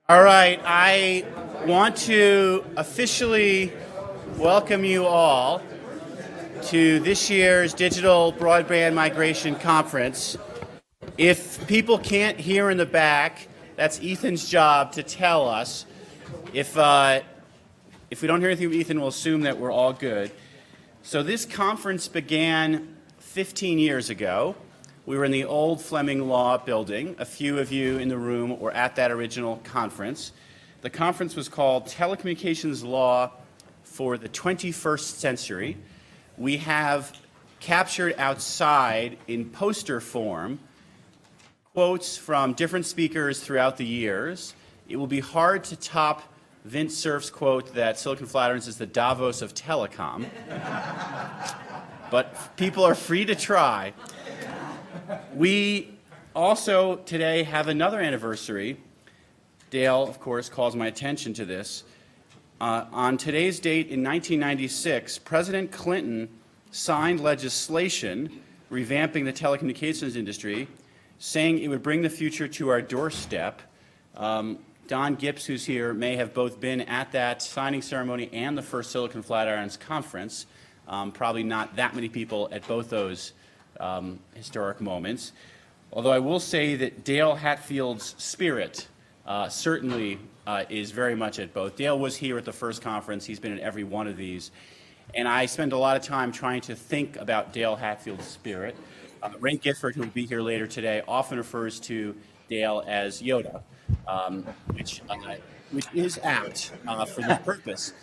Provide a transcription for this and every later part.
All right, I want to officially welcome you all to this year's Digital Broadband Migration Conference. If people can't hear in the back, that's Ethan's job to tell us. If we don't hear anything from Ethan, we'll assume that we're all good. So this conference began 15 years ago. We were in the old Fleming Law building. A few of you in the room were at that original conference. The conference was called Telecommunications Law for the 21st Century. We have captured outside in poster form quotes from different speakers throughout the years. It will be hard to top Vint Cerf's quote that Silicon Flatirons is the Davos of telecom. But people are free to try. We also today have another anniversary. Dale, of course, calls my attention to this. On today's date in 1996, President Clinton signed legislation revamping the telecommunications industry, saying it would bring the future to our doorstep. Don Gips, who's here, may have both been at that signing ceremony and the first Silicon Flatirons conference. Probably not that many people at both those historic moments. Although I will say that Dale Hatfield's spirit certainly is very much at both. Dale was here at the first conference. He's been at every one of these. And I spend a lot of time trying to think about Dale Hatfield's spirit. Ray Gifford, who will be here later today, often refers to Dale as Yoda, which is apt for this purpose.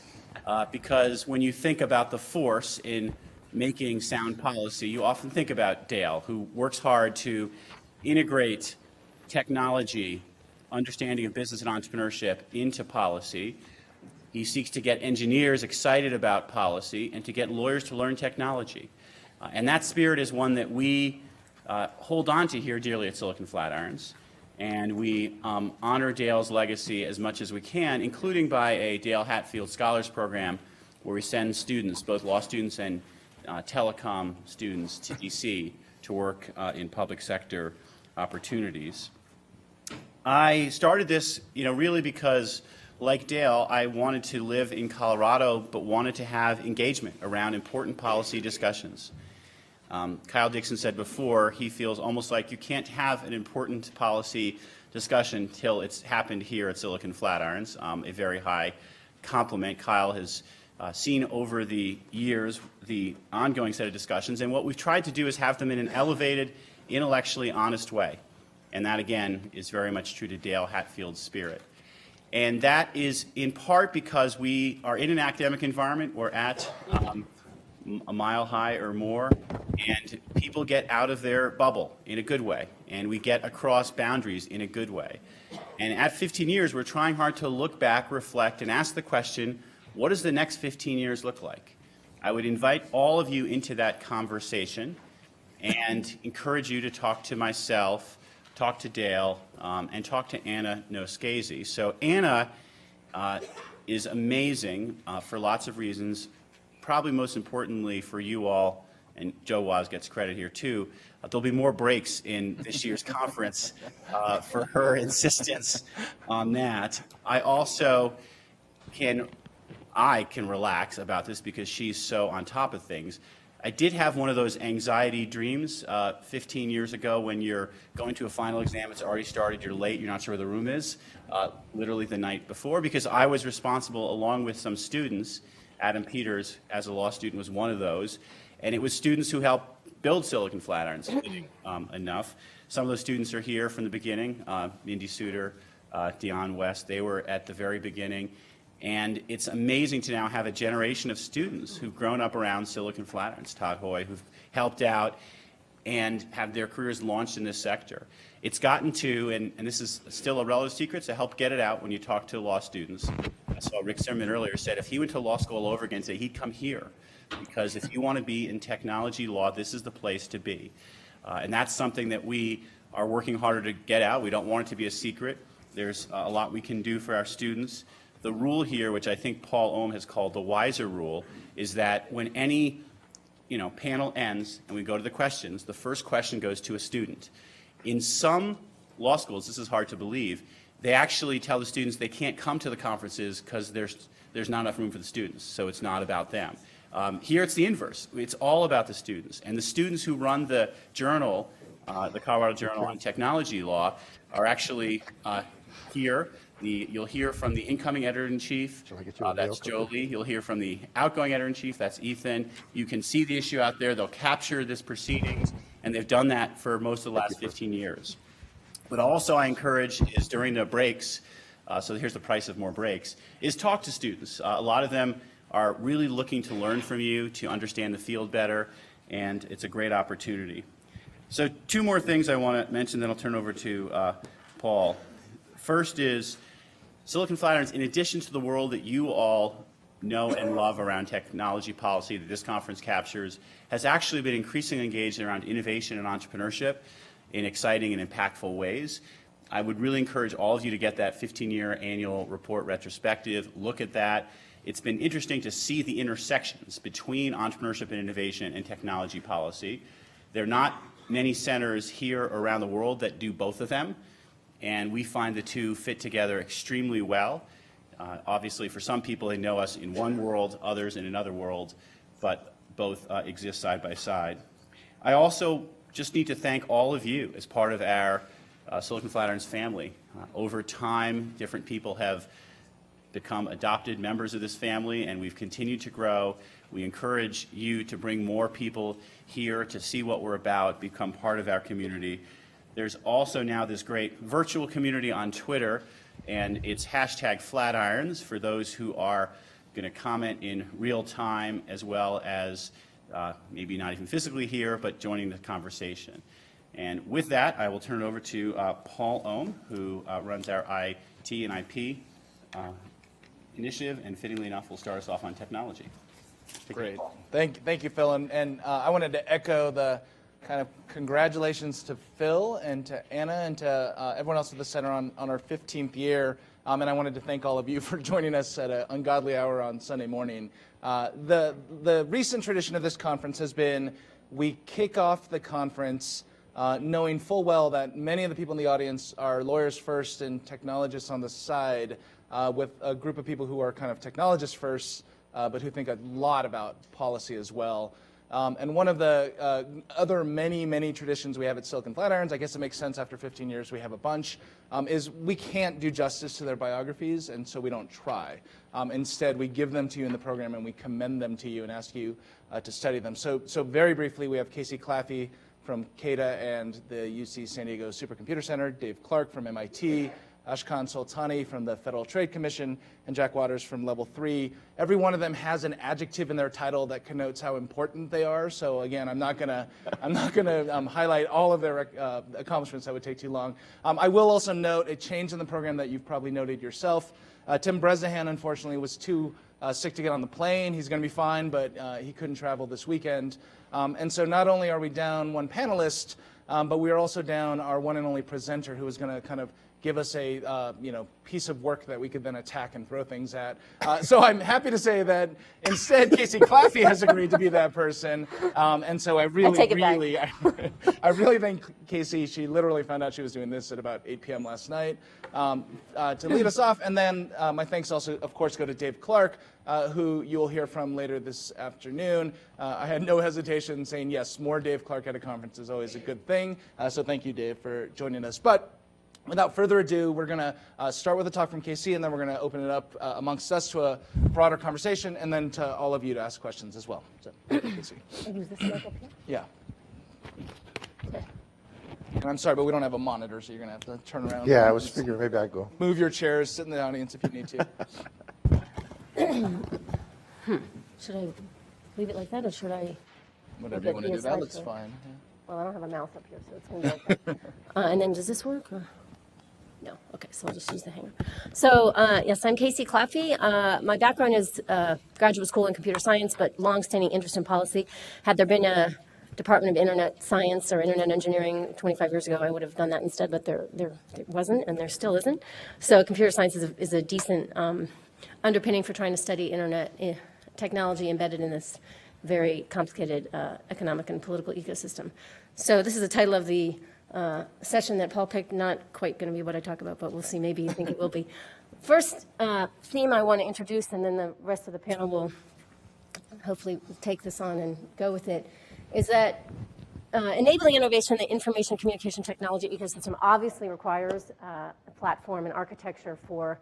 Because when you think about the force in making sound policy, you often think about Dale, who works hard to integrate technology, understanding of business and entrepreneurship into policy. He seeks to get engineers excited about policy and to get lawyers to learn technology. And that spirit is one that we hold on to here dearly at Silicon Flatirons. And we honor Dale's legacy as much as we can, including by a Dale Hatfield Scholars Program, where we send students, both law students and telecom students, to DC to work in public sector opportunities. I started this, really because, like Dale, I wanted to live in Colorado, but wanted to have engagement around important policy discussions. Kyle Dixon said before, he feels almost like you can't have an important policy discussion till it's happened here at Silicon Flatirons. A very high compliment. Kyle has seen over the years the ongoing set of discussions, and what we've tried to do is have them in an elevated, intellectually honest way. And that, again, is very much true to Dale Hatfield's spirit. And that is in part because we are in an academic environment. We're at a mile high or more, and people get out of their bubble in a good way, and we get across boundaries in a good way. And at 15 years, we're trying hard to look back, reflect, and ask the question, what does the next 15 years look like? I would invite all of you into that conversation and encourage you to talk to myself, talk to Dale, and talk to Anna Noskazy. So Anna is amazing for lots of reasons, probably most importantly for you all, and Joe Waz gets credit here too. There'll be more breaks in this year's conference for her insistence on that. I also can relax about this because she's so on top of things. I did have one of those anxiety dreams 15 years ago when you're going to a final exam, it's already started, you're late, you're not sure where the room is, literally the night before, because I was responsible, along with some students. Adam Peters, as a law student, was one of those, and it was students who helped build Silicon Flatirons enough. Some of those students are here from the beginning, Mindy Suter, Dion West, they were at the very beginning. And it's amazing to now have a generation of students who've grown up around Silicon Flatirons, Todd Hoy, who've helped out and have their careers launched in this sector. It's gotten to, and this is still a relative secret, so help get it out when you talk to law students. I saw Rick Zimmerman earlier said if he went to law school all over again, he'd come here. Because if you want to be in technology law, this is the place to be. And that's something that we are working harder to get out. We don't want it to be a secret. There's a lot we can do for our students. The rule here, which I think Paul Ohm has called the wiser rule, is that when any panel ends and we go to the questions, the first question goes to a student. In some law schools, this is hard to believe, they actually tell the students they can't come to the conferences because there's not enough room for the students, so it's not about them. Here it's the inverse. It's all about the students. And the students who run the journal, the Colorado Journal on Technology Law, are actually here. You'll hear from the incoming editor-in-chief, that's Jolie. You'll hear from the outgoing editor-in-chief, that's Ethan. You can see the issue out there. They'll capture this proceedings, and they've done that for most of the last 15 years. But also I encourage is during the breaks, so here's the price of more breaks, is talk to students. A lot of them are really looking to learn from you, to understand the field better, and it's a great opportunity. So 2 more things I want to mention, then I'll turn over to Paul. First is Silicon Flatirons, in addition to the world that you all know and love around technology policy that this conference captures, has actually been increasingly engaged around innovation and entrepreneurship in exciting and impactful ways. I would really encourage all of you to get that 15-year annual report retrospective, look at that. It's been interesting to see the intersections between entrepreneurship and innovation and technology policy. There are not many centers here around the world that do both of them, and we find the two fit together extremely well. Obviously, for some people, they know us in one world, others in another world, but both exist side by side. I also just need to thank all of you as part of our Silicon Flatirons family. Over time, different people have become adopted members of this family, and we've continued to grow. We encourage you to bring more people here to see what we're about, become part of our community. There's also now this great virtual community on Twitter, and it's #Flatirons for those who are going to comment in real time, as well as maybe not even physically here, but joining the conversation. And with that, I will turn it over to Paul Ohm, who runs our IT and IP initiative, and fittingly enough, will start us off on technology. Great. Thank you, Phil. And I wanted to echo the kind of congratulations to Phil and to Anna and to everyone else at the center on our 15th year. And I wanted to thank all of you for joining us at an ungodly hour on Sunday morning. The recent tradition of this conference has been we kick off the conference knowing full well that many of the people in the audience are lawyers first and technologists on the side, with a group of people who are kind of technologists first, but who think a lot about policy as well. And one of the other many traditions we have at Silicon Flatirons, I guess it makes sense after 15 years we have a bunch, is we can't do justice to their biographies, and so we don't try. Instead, we give them to you in the program, and we commend them to you and ask you to study them. So very briefly, we have Casey Claffy from CADA and the UC San Diego Supercomputer Center, Dave Clark from MIT, Ashkan Soltani from the Federal Trade Commission, and Jack Waters from Level 3. Every one of them has an adjective in their title that connotes how important they are. So again, I'm not gonna highlight all of their accomplishments. That would take too long. I will also note a change in the program that you've probably noted yourself. Tim Bresnahan, unfortunately, was too sick to get on the plane. He's going to be fine, but he couldn't travel this weekend. And so not only are we down one panelist, but we are also down our one and only presenter, who is going to kind of give us a piece of work that we could then attack and throw things at. So I'm happy to say that instead Casey Claffy has agreed to be that person. And so I really thank Casey. She literally found out she was doing this at about 8 p.m. last night to lead us off. And then my thanks also, of course, go to Dave Clark, who you'll hear from later this afternoon. I had no hesitation saying, yes, more Dave Clark at a conference is always a good thing. So thank you, Dave, for joining us. But without further ado, we're going to start with a talk from KC, and then we're going to open it up amongst us to a broader conversation, and then to all of you to ask questions as well. So, KC. Use this mic up here? Yeah. And I'm sorry, but we don't have a monitor, so you're going to have to turn around. Yeah, I was figuring maybe I'd go. Move your chairs, sit in the audience if you need to. Should I leave it like that, or should I? Whatever you want to do, that looks fine. Yeah. Well, I don't have a mouse up here, so it's going to be like that. And then does this work? Or? No. Okay, so I'll just use the hanger. So, yes, I'm Casey Claffy. My background is graduate school in computer science, but long-standing interest in policy. Had there been a Department of Internet Science or Internet Engineering 25 years ago, I would have done that instead, but there wasn't, and there still isn't. So computer science is a decent underpinning for trying to study Internet technology embedded in this very complicated economic and political ecosystem. So this is the title of the session that Paul picked, not quite going to be what I talk about, but we'll see. Maybe you think it will be. First theme I want to introduce, and then the rest of the panel will hopefully take this on and go with it, is that enabling innovation in the information communication technology ecosystem obviously requires a platform and architecture for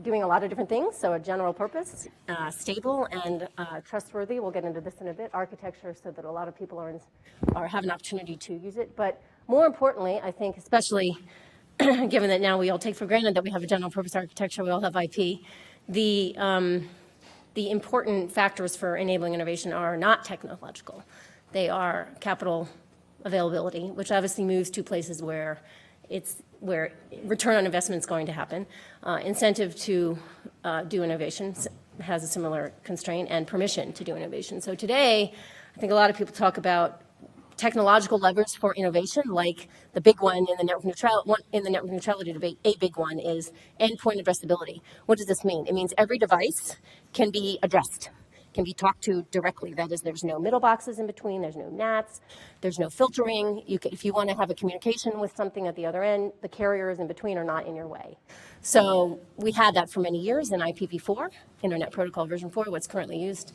doing a lot of different things. So a general purpose, stable and trustworthy. We'll get into this in a bit. Architecture so that a lot of people have an opportunity to use it. But more importantly, I think, especially given that now we all take for granted that we have a general purpose architecture, we all have IP, the important factors for enabling innovation are not technological. They are capital availability, which obviously moves to places where return on investment is going to happen. Incentive to do innovation has a similar constraint, and permission to do innovation. So today, I think a lot of people talk about technological levers for innovation, like the big one in the network neutrality debate. A big one is endpoint addressability. What does this mean? It means every device can be addressed, can be talked to directly. That is, there's no middle boxes in between, there's no NATs, there's no filtering. If you want to have a communication with something at the other end, the carriers in between are not in your way. So we had that for many years in IPv4, Internet Protocol version 4, what's currently used.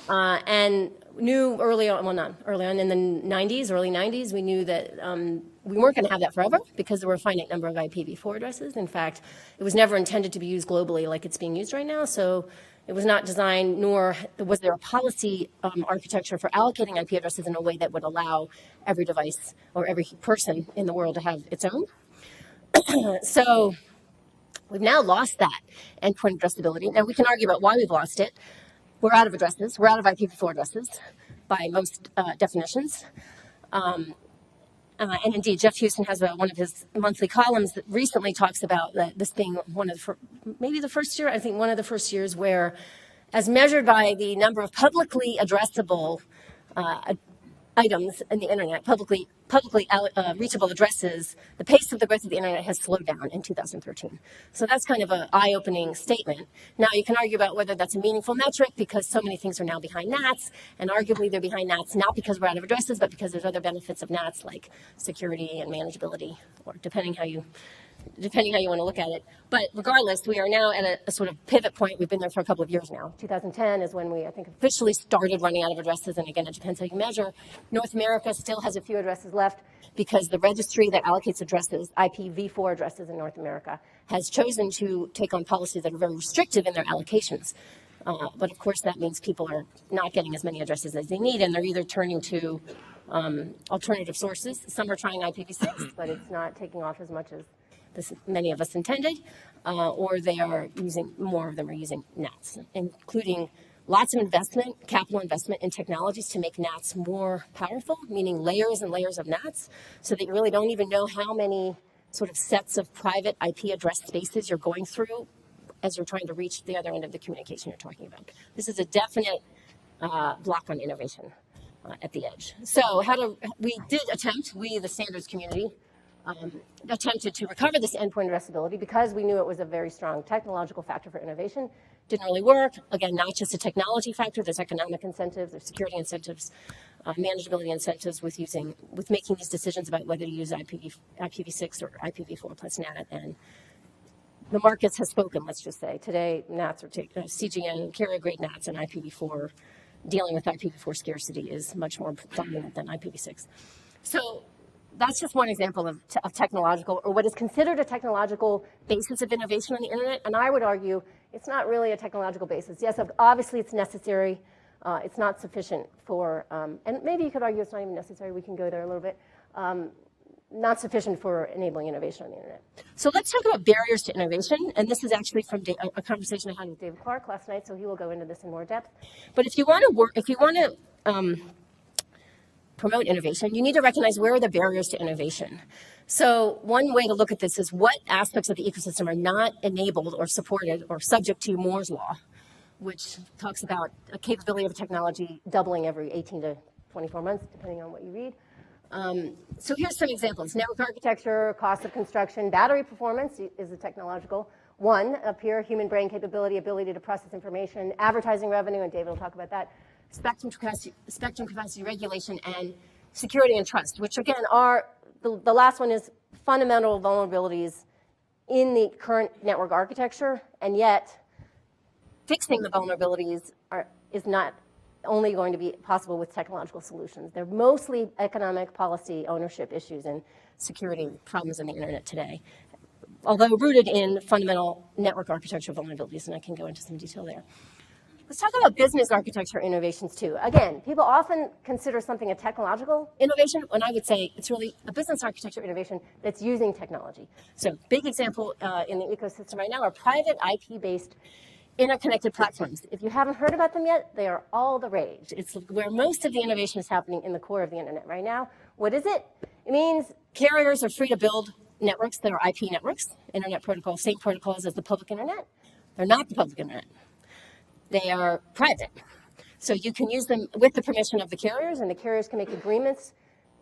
And knew early on, well, not early on, in the early 90s, we knew that we weren't going to have that forever because there were a finite number of IPv4 addresses. In fact, it was never intended to be used globally like it's being used right now. So it was not designed, nor was there a policy architecture for allocating IP addresses in a way that would allow every device or every person in the world to have its own. So we've now lost that endpoint addressability. Now, we can argue about why we've lost it. We're out of addresses. We're out of IPv4 addresses by most definitions. And indeed, Jeff Houston has one of his monthly columns that recently talks about this being one of maybe the first year, I think one of the first years where, as measured by the number of publicly addressable items in the internet, publicly reachable addresses, the pace of the growth of the internet has slowed down in 2013. So that's kind of an eye-opening statement. Now, you can argue about whether that's a meaningful metric because so many things are now behind NATs, and arguably they're behind NATs not because we're out of addresses, but because there's other benefits of NATs like security and manageability, or depending how you want to look at it. But regardless, we are now at a sort of pivot point. We've been there for a couple of years now. 2010 is when we, I think, officially started running out of addresses. And again, it depends how you measure. North America still has a few addresses left because the registry that allocates addresses, IPv4 addresses in North America, has chosen to take on policies that are very restrictive in their allocations. But of course, that means people are not getting as many addresses as they need, and they're either turning to alternative sources. Some are trying IPv6, but it's not taking off as much as many of us intended, or more of them are using NATs, including lots of capital investment in technologies to make NATs more powerful, meaning layers and layers of NATs, so that you really don't even know how many sort of sets of private IP address spaces you're going through as you're trying to reach the other end of the communication you're talking about. This is a definite block on innovation at the edge. So we, the standards community, attempted to recover this endpoint addressability because we knew it was a very strong technological factor for innovation. Didn't really work. Again, not just a technology factor. There's economic incentives, there's security incentives, manageability incentives with making these decisions about whether to use IPv6 or IPv4 plus NAT. And the markets have spoken, let's just say. Today, NATs are CGN, carrier-grade NATs, and IPv4, dealing with IPv4 scarcity is much more dominant than IPv6. So that's just one example of technological, or what is considered a technological basis of innovation on the internet. And I would argue it's not really a technological basis. Yes, obviously it's necessary. It's not sufficient for, and maybe you could argue it's not even necessary. We can go there a little bit. Not sufficient for enabling innovation on the internet. So let's talk about barriers to innovation. And this is actually from a conversation I had with David Clark last night, so he will go into this in more depth. But if you want to promote innovation, you need to recognize where are the barriers to innovation. So one way to look at this is what aspects of the ecosystem are not enabled or supported or subject to Moore's law, which talks about a capability of a technology doubling every 18 to 24 months, depending on what you read. So here's some examples. Network architecture, cost of construction, battery performance is a technological one up here, human brain capability, ability to process information, advertising revenue, and David will talk about that, spectrum capacity regulation, and security and trust, which again are the last one is fundamental vulnerabilities in the current network architecture, and yet fixing the vulnerabilities is not only going to be possible with technological solutions. They're mostly economic, policy, ownership issues, and security problems in the internet today, although rooted in fundamental network architecture vulnerabilities, and I can go into some detail there. Let's talk about business architecture innovations too. Again, people often consider something a technological innovation, when I would say it's really a business architecture innovation that's using technology. So big example in the ecosystem right now are private IP-based interconnected platforms. If you haven't heard about them yet, they are all the rage. It's where most of the innovation is happening in the core of the internet right now. What is it? It means carriers are free to build networks that are IP networks, internet protocol, same protocols as the public internet. They're not the public internet. They are private. So you can use them with the permission of the carriers, and the carriers can make agreements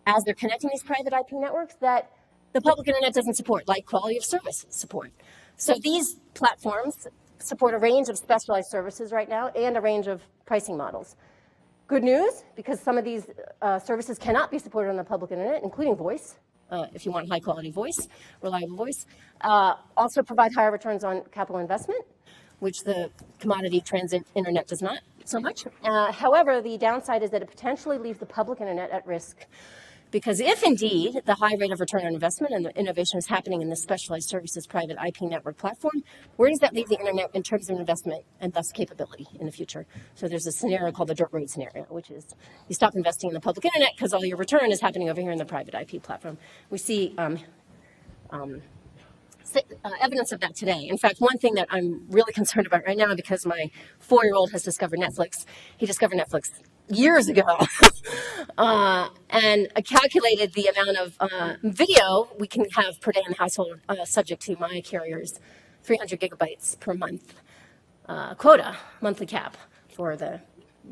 as they're connecting these private IP networks that the public internet doesn't support, like quality of service support. So these platforms support a range of specialized services right now and a range of pricing models. Good news, because some of these services cannot be supported on the public internet, including voice, if you want high quality voice, reliable voice. Also provide higher returns on capital investment, which the commodity transit internet does not so much. However, the downside is that it potentially leaves the public internet at risk, because if indeed the high rate of return on investment and the innovation is happening in the specialized services private IP network platform, where does that leave the internet in terms of investment and thus capability in the future? So there's a scenario called the dirt road scenario, which is you stop investing in the public internet because all your return is happening over here in the private IP platform. We see evidence of that today. In fact, one thing that I'm really concerned about right now, because my 4-year-old has discovered Netflix, he discovered Netflix years ago, and I calculated the amount of video we can have per day in the household, subject to my carrier's 300 gigabytes per month quota, monthly cap for the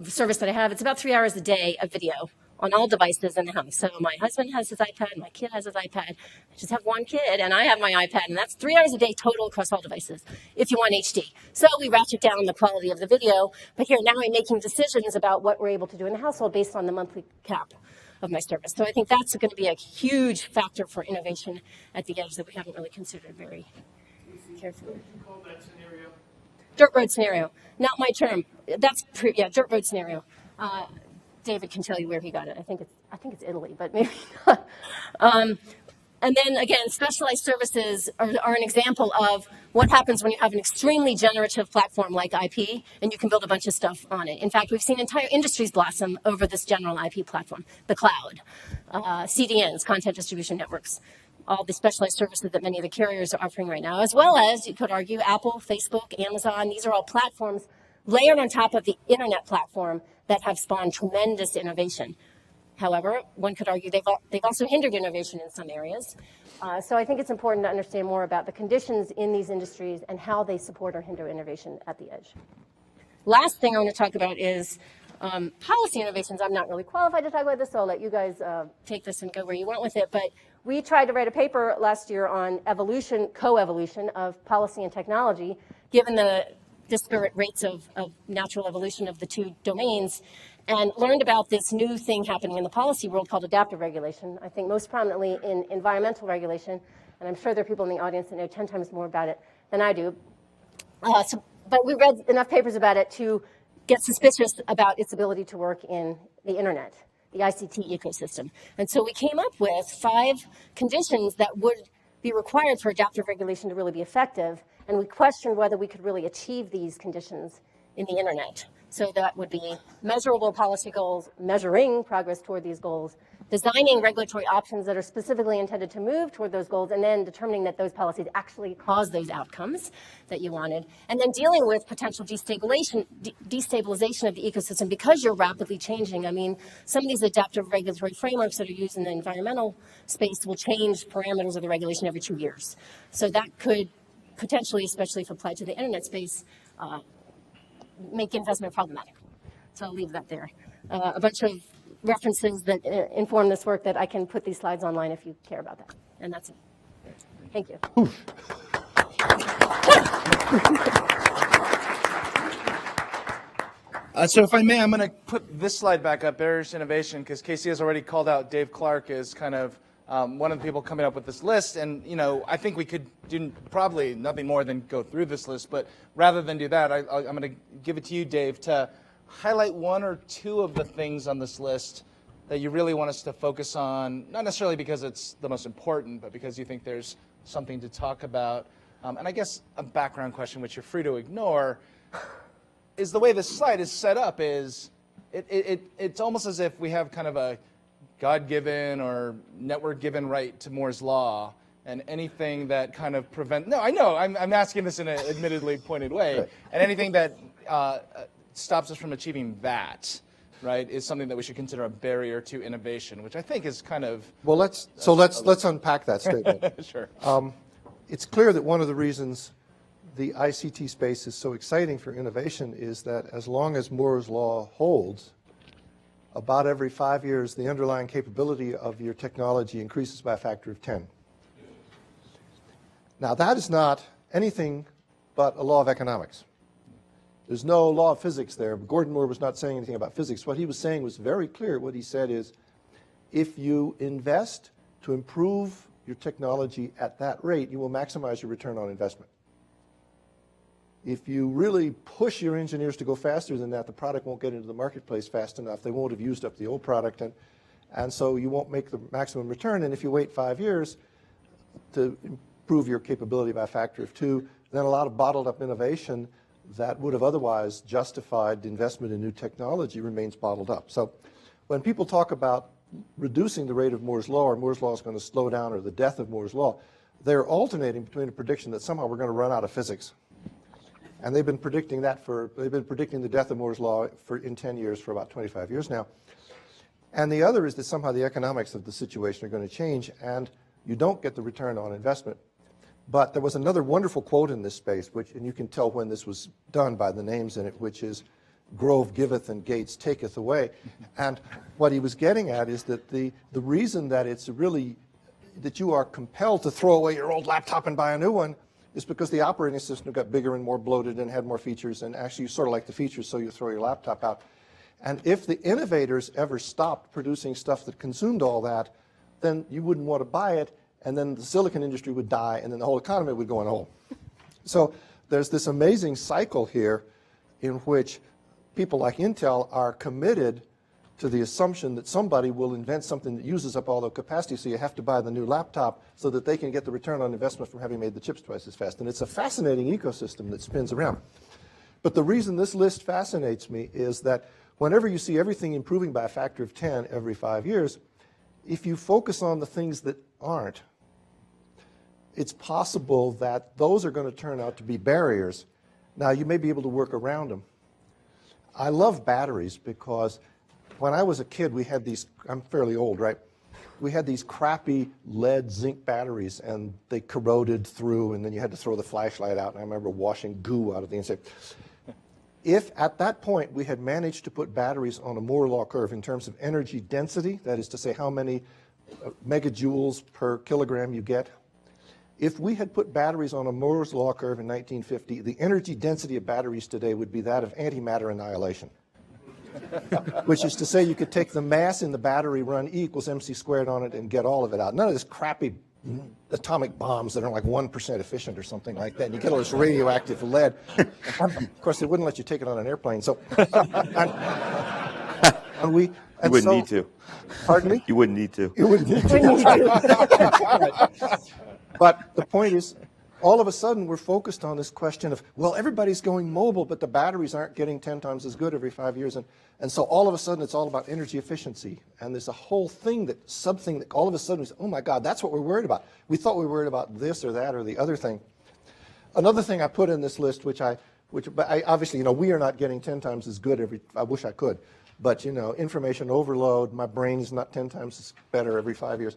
service that I have. It's about 3 hours a day of video on all devices in the house. So my husband has his iPad, my kid has his iPad. I just have one kid, and I have my iPad, and that's 3 hours a day total across all devices, if you want HD. So we ratchet down the quality of the video, but here now I'm making decisions about what we're able to do in the household based on the monthly cap of my service. So I think that's going to be a huge factor for innovation at the edge that we haven't really considered very carefully. Call that scenario? Dirt road scenario, not my term. That's dirt road scenario. David can tell you where he got it. I think it's Italy, but maybe not. And then again, specialized services are an example of what happens when you have an extremely generative platform like IP, and you can build a bunch of stuff on it. In fact, we've seen entire industries blossom over this general IP platform, the cloud, CDNs, content distribution networks, all the specialized services that many of the carriers are offering right now, as well as, you could argue, Apple, Facebook, Amazon. These are all platforms layered on top of the internet platform that have spawned tremendous innovation. However, one could argue they've also hindered innovation in some areas. So I think it's important to understand more about the conditions in these industries and how they support or hinder innovation at the edge. Last thing I want to talk about is policy innovations. I'm not really qualified to talk about this, so I'll let you guys take this and go where you want with it. But we tried to write a paper last year on evolution, co-evolution of policy and technology, given the disparate rates of natural evolution of the two domains, and learned about this new thing happening in the policy world called adaptive regulation, I think most prominently in environmental regulation, and I'm sure there are people in the audience that know 10 times more about it than I do. But we read enough papers about it to get suspicious about its ability to work in the internet, the ICT ecosystem. And so we came up with 5 conditions that would be required for adaptive regulation to really be effective, and we questioned whether we could really achieve these conditions in the internet. So that would be measurable policy goals, measuring progress toward these goals, designing regulatory options that are specifically intended to move toward those goals, and then determining that those policies actually cause those outcomes that you wanted, and then dealing with potential destabilization of the ecosystem because you're rapidly changing. I mean, some of these adaptive regulatory frameworks that are used in the environmental space will change parameters of the regulation every 2 years. So that could potentially, especially if applied to the internet space, make investment problematic. So I'll leave that there. A bunch of references that inform this work that I can put these slides online if you care about that. And that's it. Thank you. So if I may, I'm going to put this slide back up, barriers to innovation, because Casey has already called out Dave Clark as kind of one of the people coming up with this list. And, you know, I think we could do probably nothing more than go through this list. But rather than do that, I'm going to give it to you, Dave, to highlight one or two of the things on this list that you really want us to focus on, not necessarily because it's the most important, but because you think there's something to talk about. And I guess a background question, which you're free to ignore, is the way this slide is set up is it's almost as if we have kind of a God-given or network-given right to Moore's Law, and anything that kind of no, I know, I'm asking this in an admittedly pointed way, right. And anything that stops us from achieving that, right, is something that we should consider a barrier to innovation, which I think is kind of... Well, let's unpack that statement. Sure. It's clear that one of the reasons the ICT space is so exciting for innovation is that as long as Moore's Law holds, about every 5 years, the underlying capability of your technology increases by a factor of 10. Now, that is not anything but a law of economics. There's no law of physics there. Gordon Moore was not saying anything about physics. What he was saying was very clear. What he said is, if you invest to improve your technology at that rate, you will maximize your return on investment. If you really push your engineers to go faster than that, the product won't get into the marketplace fast enough. They won't have used up the old product, and so you won't make the maximum return. And if you wait 5 years to improve your capability by a factor of 2, then a lot of bottled up innovation that would have otherwise justified investment in new technology remains bottled up. So when people talk about reducing the rate of Moore's Law, or Moore's Law is going to slow down, or the death of Moore's Law, they're alternating between a prediction that somehow we're going to run out of physics. And they've been predicting the death of Moore's Law in 10 years for about 25 years now. And the other is that somehow the economics of the situation are going to change, and you don't get the return on investment. But there was another wonderful quote in this space, and you can tell when this was done by the names in it, which is, Grove giveth and Gates taketh away. And what he was getting at is that the reason that it's really, that you are compelled to throw away your old laptop and buy a new one is because the operating system got bigger and more bloated and had more features, and actually you sort of like the features, so you throw your laptop out. And if the innovators ever stopped producing stuff that consumed all that, then you wouldn't want to buy it, and then the silicon industry would die, and then the whole economy would go in a hole. So there's this amazing cycle here in which people like Intel are committed to the assumption that somebody will invent something that uses up all the capacity, so you have to buy the new laptop so that they can get the return on investment from having made the chips twice as fast. And it's a fascinating ecosystem that spins around. But the reason this list fascinates me is that whenever you see everything improving by a factor of 10 every 5 years, if you focus on the things that aren't, it's possible that those are going to turn out to be barriers. Now, you may be able to work around them. I love batteries because when I was a kid, we had these, I'm fairly old, right? We had these crappy lead zinc batteries, and they corroded through, and then you had to throw the flashlight out, and I remember washing goo out of the inside. If at that point we had managed to put batteries on a Moore law curve in terms of energy density, that is to say how many megajoules per kilogram you get, if we had put batteries on a Moore's law curve in 1950, the energy density of batteries today would be that of antimatter annihilation. Which is to say you could take the mass in the battery, run E equals mc squared on it, and get all of it out. None of this crappy atomic bombs that are like 1% efficient or something like that. And you get all this radioactive lead. Of course, they wouldn't let you take it on an airplane. So, you wouldn't need to. Pardon me? You wouldn't need to. You wouldn't need to. But the point is, all of a sudden, we're focused on this question of, well, everybody's going mobile, but the batteries aren't getting 10 times as good every 5 years. And so all of a sudden, it's all about energy efficiency. And there's a whole thing something that all of a sudden, oh my God, that's what we're worried about. We thought we were worried about this or that or the other thing. Another thing I put in this list, which obviously, we are not getting 10 times as good I wish I could. But, information overload, my brain is not 10 times as better every 5 years.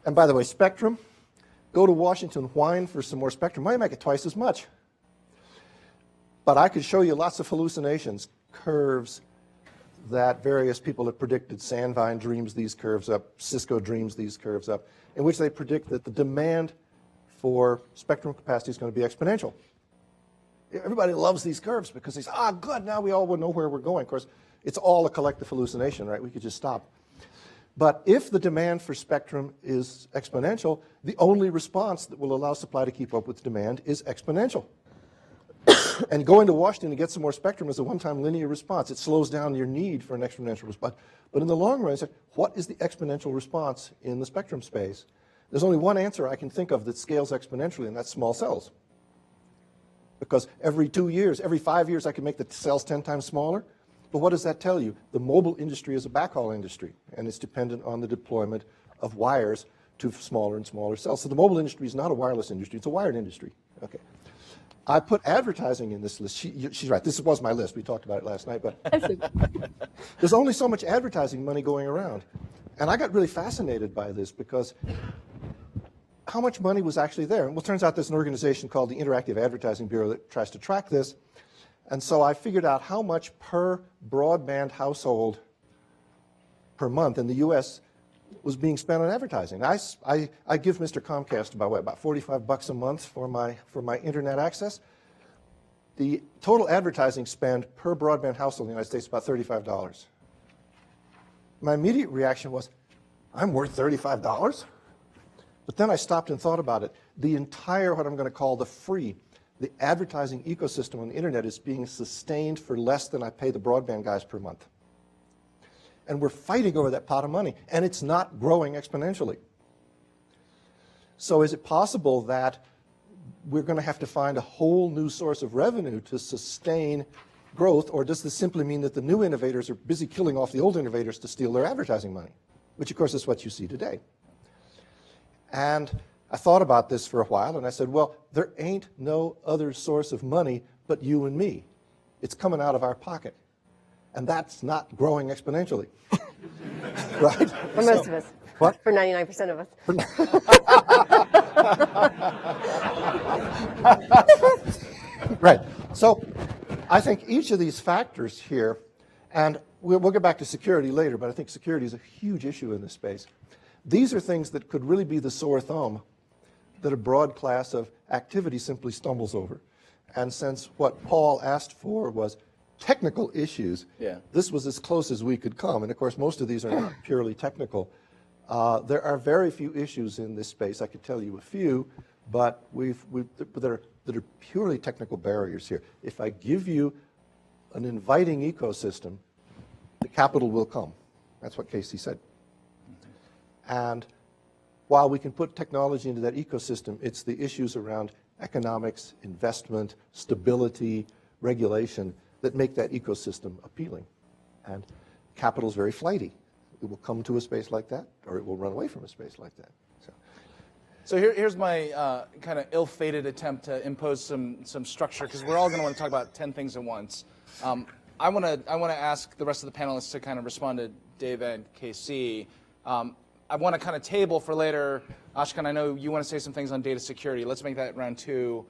And by the way, spectrum. Go to Washington, whine for some more spectrum. Why make it twice as much? But I could show you lots of hallucinations, curves that various people have predicted. Sandvine dreams these curves up. Cisco dreams these curves up, in which they predict that the demand for spectrum capacity is going to be exponential. Everybody loves these curves because they say, good, now we all will know where we're going. Of course, it's all a collective hallucination, right? We could just stop. But if the demand for spectrum is exponential, the only response that will allow supply to keep up with demand is exponential. And going to Washington to get some more spectrum is a one-time linear response. It slows down your need for an exponential response. But in the long run, what is the exponential response in the spectrum space? There's only one answer I can think of that scales exponentially, and that's small cells. Because every 2 years, every 5 years, I can make the cells 10 times smaller. But what does that tell you? The mobile industry is a backhaul industry, and it's dependent on the deployment of wires to smaller and smaller cells. So the mobile industry is not a wireless industry, it's a wired industry. Okay. I put advertising in this list. She's right, this was my list. We talked about it last night, but there's only so much advertising money going around. And I got really fascinated by this because how much money was actually there? Well, it turns out there's an organization called the Interactive Advertising Bureau that tries to track this. And so I figured out how much per broadband household per month in the US was being spent on advertising. I give Mr. Comcast about $45 a month for my internet access. The total advertising spend per broadband household in the United States is about $35. My immediate reaction was, I'm worth $35? But then I stopped and thought about it. The entire, what I'm going to call the advertising ecosystem on the internet is being sustained for less than I pay the broadband guys per month. And we're fighting over that pot of money, and it's not growing exponentially. So is it possible that we're going to have to find a whole new source of revenue to sustain growth, or does this simply mean that the new innovators are busy killing off the old innovators to steal their advertising money, which of course is what you see today? And I thought about this for a while, and I said, well, there ain't no other source of money but you and me. It's coming out of our pocket. And that's not growing exponentially, right? For most of us. What? For 99% of us. Right. So I think each of these factors here, and we'll get back to security later, but I think security is a huge issue in this space. These are things that could really be the sore thumb that a broad class of activity simply stumbles over. And since what Paul asked for was technical issues, this was as close as we could come. And of course, most of these are not purely technical. There are very few issues in this space. I could tell you a few, but that are purely technical barriers here. If I give you an inviting ecosystem, the capital will come. That's what Casey said. And while we can put technology into that ecosystem, it's the issues around economics, investment, stability, regulation that make that ecosystem appealing. And capital is very flighty. It will come to a space like that, or it will run away from a space like that. So here's my kind of ill-fated attempt to impose some structure, because we're all going to want to talk about 10 things at once. I want to ask the rest of the panelists to kind of respond to Dave and KC. I want to kind of table for later. Ashkan, I know you want to say some things on data security. Let's make that round 2.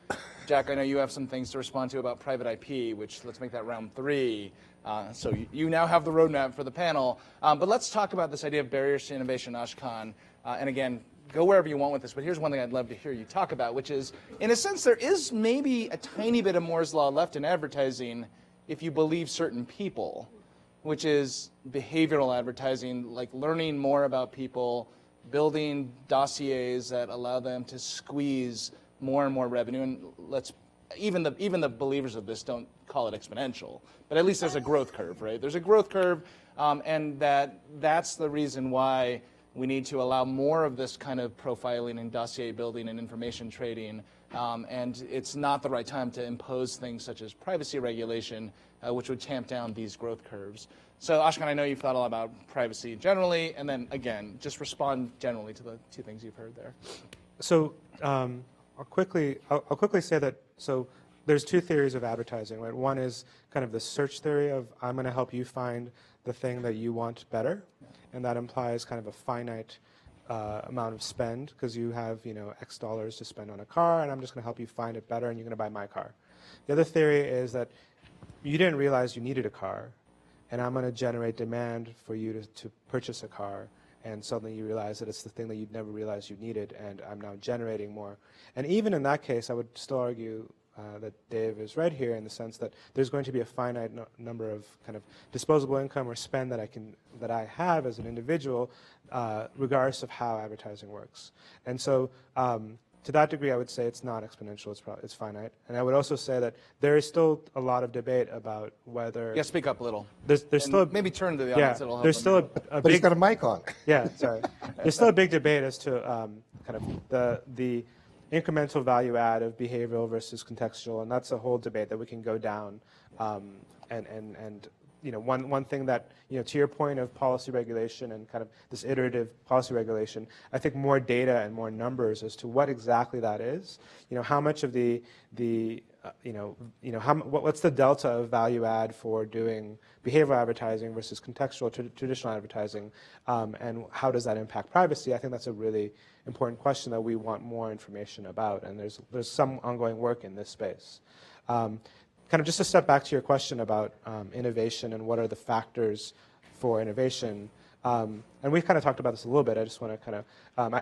Jack, I know you have some things to respond to about private IP, which let's make that round 3. So you now have the roadmap for the panel. But let's talk about this idea of barriers to innovation, Ashkan. And again, go wherever you want with this, but here's one thing I'd love to hear you talk about, which is, in a sense, there is maybe a tiny bit of Moore's Law left in advertising if you believe certain people, which is behavioral advertising, like learning more about people, building dossiers that allow them to squeeze more and more revenue. And even the believers of this don't call it exponential, but at least there's a growth curve, right? There's a growth curve, and that's the reason why we need to allow more of this kind of profiling and dossier building and information trading. And it's not the right time to impose things such as privacy regulation, which would tamp down these growth curves. So Ashkan, I know you've thought a lot about privacy generally, and then again, just respond generally to the 2 things you've heard there. So I'll quickly say that, so there's 2 theories of advertising, right? One is kind of the search theory of, I'm going to help you find the thing that you want better, and that implies kind of a finite amount of spend, because you have X dollars to spend on a car, and I'm just going to help you find it better, and you're going to buy my car. The other theory is that you didn't realize you needed a car, and I'm going to generate demand for you to purchase a car, and suddenly you realize that it's the thing that you'd never realized you needed, and I'm now generating more. And even in that case, I would still argue that Dave has read here, in the sense that there's going to be a finite number of kind of disposable income or spend that I have as an individual, regardless of how advertising works. And so to that degree, I would say it's not exponential, it's finite. And I would also say that there is still a lot of debate about whether... Yeah, speak up a little. There's still... Maybe turn to the audience, it'll help there's them. still a But he's big... got a mic on. Yeah, sorry. There's still a big debate as to kind of the incremental value add of behavioral versus contextual, and that's a whole debate that we can go down. And you know, one thing that, you know, to your point of policy regulation and kind of this iterative policy regulation, I think more data and more numbers as to what exactly that is. You know, how much of what's the delta of value add for doing behavioral advertising versus contextual traditional advertising, and how does that impact privacy? I think that's a really important question that we want more information about, and there's some ongoing work in this space. Kind of just to step back to your question about innovation and what are the factors for innovation, and we've kind of talked about this a little bit. I just want to kind of,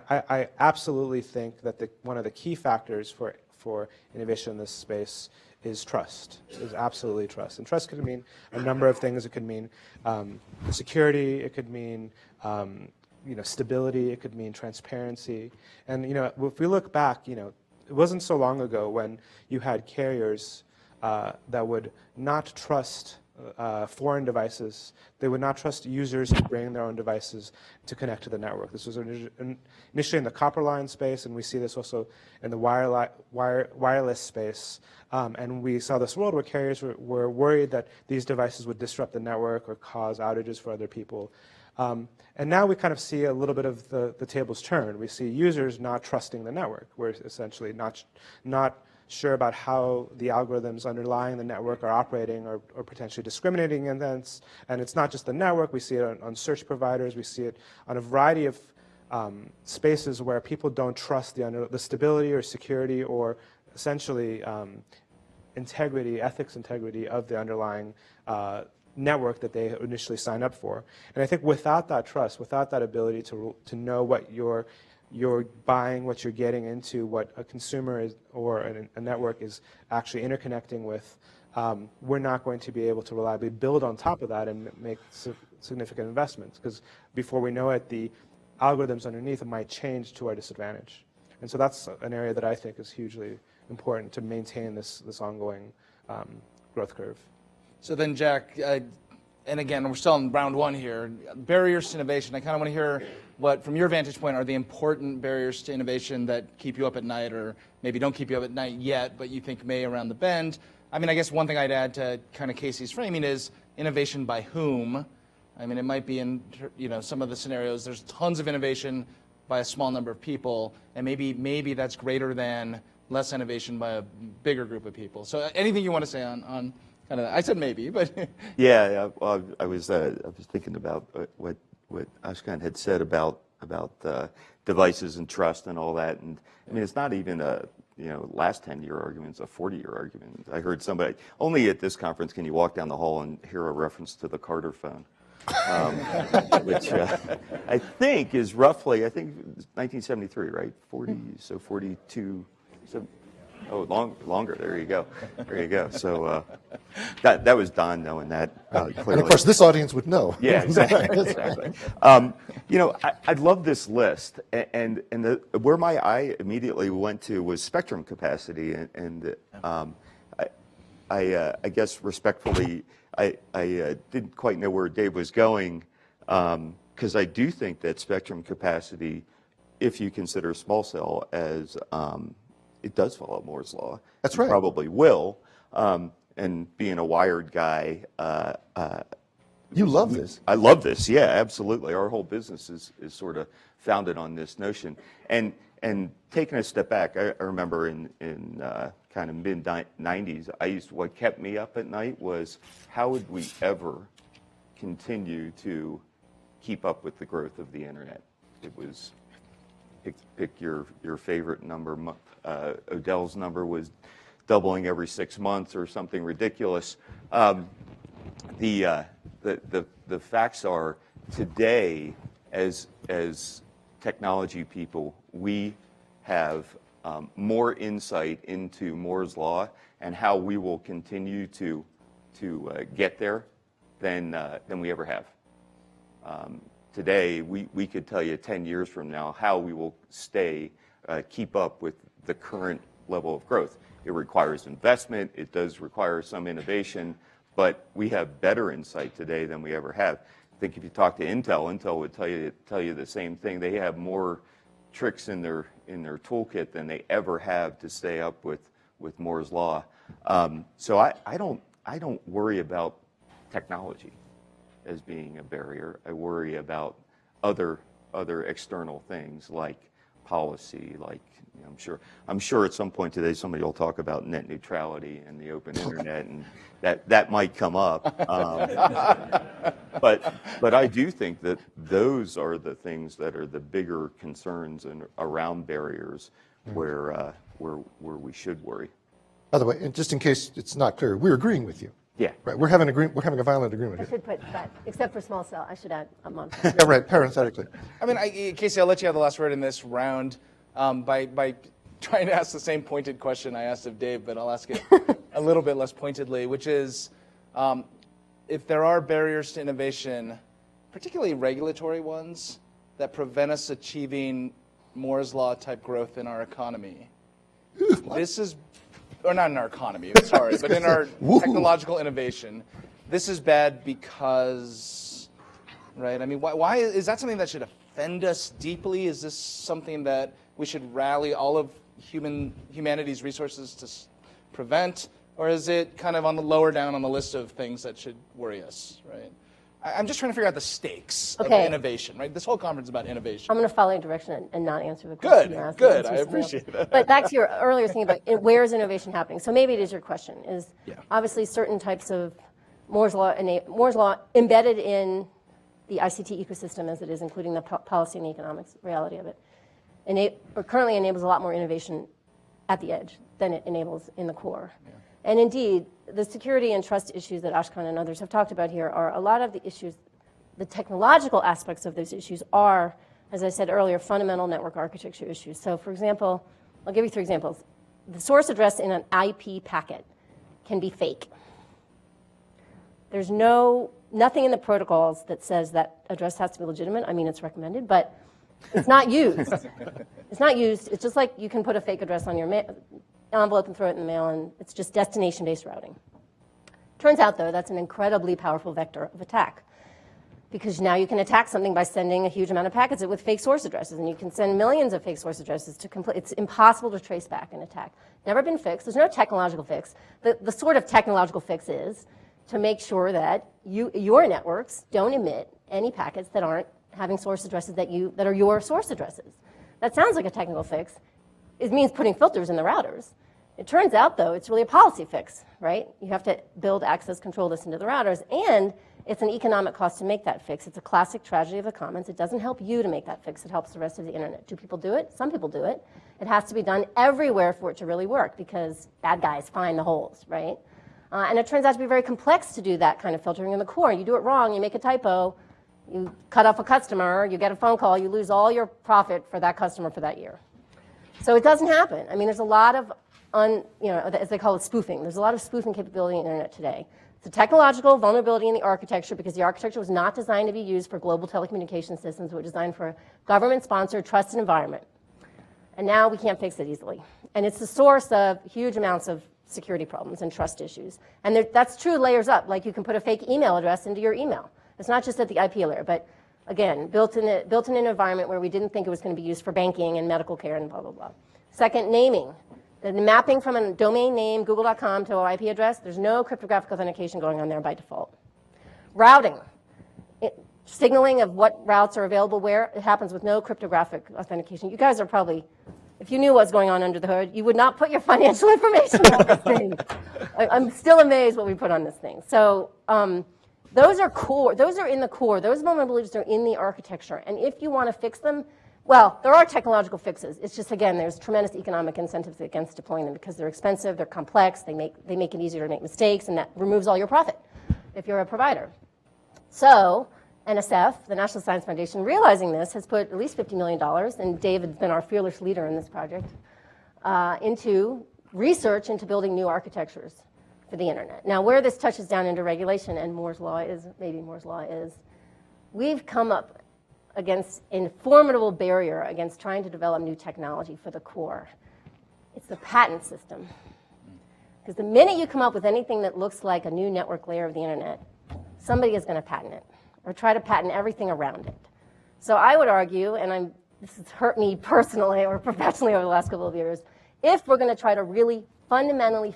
I absolutely think that one of the key factors for innovation in this space is trust, is absolutely trust. And trust could mean a number of things. It could mean security, it could mean stability, it could mean transparency. And if we look back, it wasn't so long ago when you had carriers that would not trust foreign devices. They would not trust users to bring their own devices to connect to the network. This was initially in the copper line space, and we see this also in the wireless space. And we saw this world where carriers were worried that these devices would disrupt the network or cause outages for other people. And now we kind of see a little bit of the tables turn. We see users not trusting the network. We're essentially not sure about how the algorithms underlying the network are operating or potentially discriminating against. And it's not just the network. We see it on search providers. We see it on a variety of spaces where people don't trust the stability or security or essentially ethics integrity of the underlying network that they initially signed up for. And I think without that trust, without that ability to know what you're buying, what you're getting into, what a consumer is or a network is actually interconnecting with, we're not going to be able to reliably build on top of that and make significant investments, because before we know it, the algorithms underneath might change to our disadvantage. And so that's an area that I think is hugely important to maintain this ongoing growth curve. So then, Jack, and again, we're still in round one here, barriers to innovation. I kind of want to hear what, from your vantage point, are the important barriers to innovation that keep you up at night, or maybe don't keep you up at night yet, but you think may around the bend. I mean, I guess one thing I'd add to kind of Casey's framing is innovation by whom? I mean, it might be in some of the scenarios, there's tons of innovation by a small number of people, and maybe that's greater than less innovation by a bigger group of people. So anything you want to say on kind of, I said maybe, but. Yeah, well, I was thinking about what Ashkan had said about devices and trust and all that, and I mean, it's not even a last 10-year argument, it's a 40-year argument. I heard somebody, only at this conference can you walk down the hall and hear a reference to the Carter phone, which I think is roughly, 1973, right? 42, so. Oh, longer. There you go. So that was Don knowing that clearly. And of course, this audience would know. Yeah, exactly. I love this list, and where my eye immediately went to was spectrum capacity, and I guess respectfully, I didn't quite know where Dave was going, because I do think that spectrum capacity, if you consider small cell as it does follow Moore's law. That's right. Probably will. And being a wired guy, You love this. I love this. Yeah, absolutely. Our whole business is sort of founded on this notion. And taking a step back, I remember in kind of mid 90s, what kept me up at night was how would we ever continue to keep up with the growth of the internet? It was pick your favorite number. Odell's number was doubling every 6 months or something ridiculous. The facts are today, as technology people, we have more insight into Moore's Law and how we will continue to get there than we ever have. Today, we could tell you 10 years from now how we will keep up with the current level of growth. It requires investment, it does require some innovation, but we have better insight today than we ever have. I think if you talk to Intel would tell you the same thing. They have more tricks in their toolkit than they ever have to stay up with Moore's Law. So I don't worry about technology as being a barrier. I worry about other external things like policy, like I'm sure at some point today somebody will talk about net neutrality and the open internet, and that might come up. But I do think that those are the things that are the bigger concerns and around barriers where we should worry. By the way, and just in case it's not clear, we're agreeing with you. Yeah. Right. We're having a violent agreement I here. should put that, except for small cell, I should add a month. Yeah, right. Parenthetically. I mean, Casey, I'll let you have the last word in this round by trying to ask the same pointed question I asked of Dave, but I'll ask it a little bit less pointedly, which is, if there are barriers to innovation, particularly regulatory ones, that prevent us achieving Moore's Law type growth in our economy, this is, or not in our economy, sorry, but in our technological innovation, this is bad because, right? I mean, why is that something that should offend us deeply? Is this something that we should rally all of humanity's resources to prevent? Or is it kind of on the lower down on the list of things that should worry us, right? I'm just trying to figure out the stakes of innovation, right? This whole conference is about innovation. I'm going to follow your direction and not answer the question. Good. I appreciate that. But back to your earlier thing about where is innovation happening. So maybe it is your question, is obviously certain types of Moore's Law embedded in the ICT ecosystem as it is, including the policy and economics reality of it, currently enables a lot more innovation at the edge than it enables in the core. Yeah. And indeed, the security and trust issues that Ashkan and others have talked about here are a lot of the issues, the technological aspects of those issues are, as I said earlier, fundamental network architecture issues. So for example, I'll give you 3 examples. The source address in an IP packet can be fake. There's nothing in the protocols that says that address has to be legitimate. I mean, it's recommended, but it's not used. It's not used. It's just like you can put a fake address on your envelope and throw it in the mail, and it's just destination-based routing. Turns out, though, that's an incredibly powerful vector of attack, because now you can attack something by sending a huge amount of packets with fake source addresses, and you can send millions of fake source addresses to complete. It's impossible to trace back an attack. Never been fixed. There's no technological fix. The sort of technological fix is to make sure that your networks don't emit any packets that aren't having source addresses that are your source addresses. That sounds like a technical fix. It means putting filters in the routers. It turns out, though, it's really a policy fix, right? You have to build access control lists into the routers, and it's an economic cost to make that fix. It's a classic tragedy of the commons. It doesn't help you to make that fix. It helps the rest of the internet. Do people do it? Some people do it. It has to be done everywhere for it to really work, because bad guys find the holes, right? And it turns out to be very complex to do that kind of filtering in the core. You do it wrong, you make a typo, you cut off a customer, you get a phone call, you lose all your profit for that customer for that year. So it doesn't happen. I mean, there's a lot of, as they call it, spoofing. There's a lot of spoofing capability in the internet today. It's a technological vulnerability in the architecture, because the architecture was not designed to be used for global telecommunication systems. It was designed for a government-sponsored, trusted environment. And now we can't fix it easily. And it's the source of huge amounts of security problems and trust issues. And that's true layers up. Like, you can put a fake email address into your email. It's not just at the IP layer, but again, built in an environment where we didn't think it was going to be used for banking and medical care and blah, blah, blah. Second, naming. The mapping from a domain name, google.com, to an IP address, there's no cryptographic authentication going on there by default. Routing. Signaling of what routes are available where, it happens with no cryptographic authentication. You guys are probably, if you knew what's going on under the hood, you would not put your financial information on this thing. I'm still amazed what we put on this thing. So those are core. Those are in the core. Those vulnerabilities are in the architecture. And if you want to fix them, well, there are technological fixes. It's just, again, there's tremendous economic incentives against deploying them, because they're expensive, they're complex, they make it easier to make mistakes, and that removes all your profit if you're a provider. So NSF, the National Science Foundation, realizing this, has put at least $50 million, and David's been our fearless leader in this project, into research into building new architectures for the internet. Now, where this touches down into regulation, and Moore's Law is, we've come up against a formidable barrier against trying to develop new technology for the core. It's the patent system. Because the minute you come up with anything that looks like a new network layer of the internet, somebody is going to patent it or try to patent everything around it. So I would argue, and this has hurt me personally or professionally over the last couple of years, if we're going to try to really fundamentally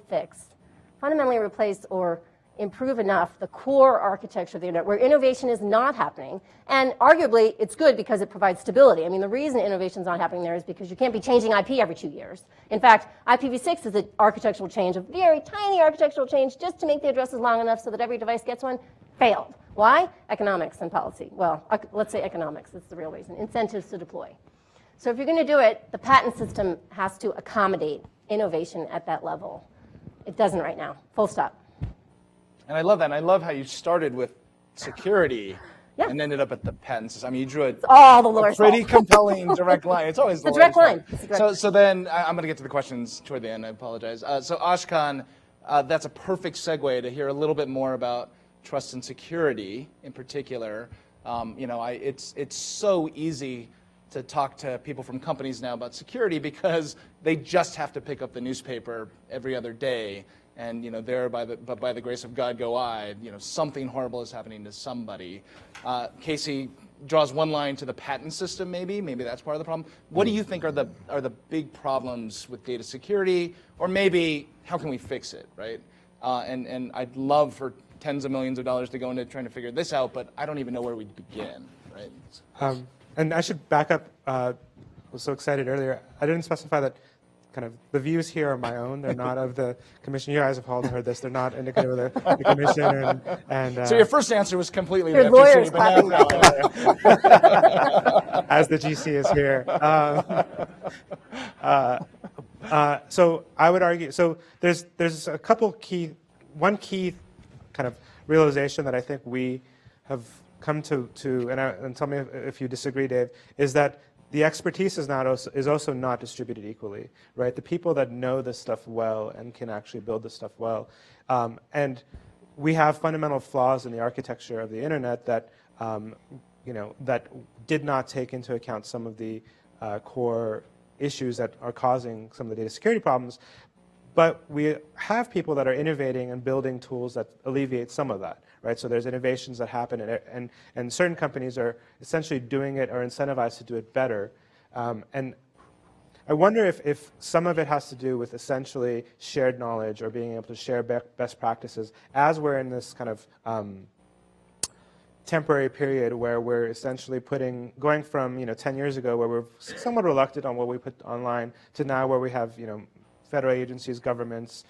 replace or improve enough the core architecture of the internet where innovation is not happening, and arguably it's good because it provides stability. I mean, the reason innovation is not happening there is because you can't be changing IP every 2 years. In fact, IPv6 is an architectural change, a very tiny architectural change just to make the addresses long enough so that every device gets one, failed. Why? Economics and policy. Well, let's say economics, that's the real reason. Incentives to deploy. So if you're going to do it, the patent system has to accommodate innovation at that level. It doesn't right now, full stop. And I love that. And I love how you started with security Yeah. and ended up at the patent system. I mean, you drew All the lawyers' pretty fault. compelling direct line. It's always the It's a direct lawyer's line. fault. It's a direct So then I'm going to get to the questions toward the end. I apologize. So Ashkan, that's a perfect segue to hear a little bit more about trust and security in particular. It's so easy to talk to people from companies now about security because they just have to pick up the newspaper every other day. And there by the grace of God go I. Something horrible is happening to somebody. Casey draws one line to the patent system. Maybe that's part of the problem. What do you think are the big problems with data security, or maybe how can we fix it, right? And I'd love for tens of millions of dollars to go into trying to figure this out, but I don't even know where we'd begin, right? And I should back up. I was so excited earlier. I didn't specify that kind of the views here are my own. They're not of the commission. You guys have all heard this. They're not indicative of the commission. And So your first answer was completely Your the lawyers FTC, but now, as the GC is here. So I would argue, so there's a couple one key kind of realization that I think we have come to and tell me if you disagree, Dave, is that the expertise is also not distributed equally, right? The people that know this stuff well and can actually build this stuff well. And we have fundamental flaws in the architecture of the internet that, that did not take into account some of the core issues that are causing some of the data security problems. But we have people that are innovating and building tools that alleviate some of that, right? So there's innovations that happen, and certain companies are essentially doing it or incentivized to do it better. And I wonder if some of it has to do with essentially shared knowledge or being able to share best practices as we're in this kind of temporary period where we're essentially going from 10 years ago where we're somewhat reluctant on what we put online to now where we have federal agencies, governments,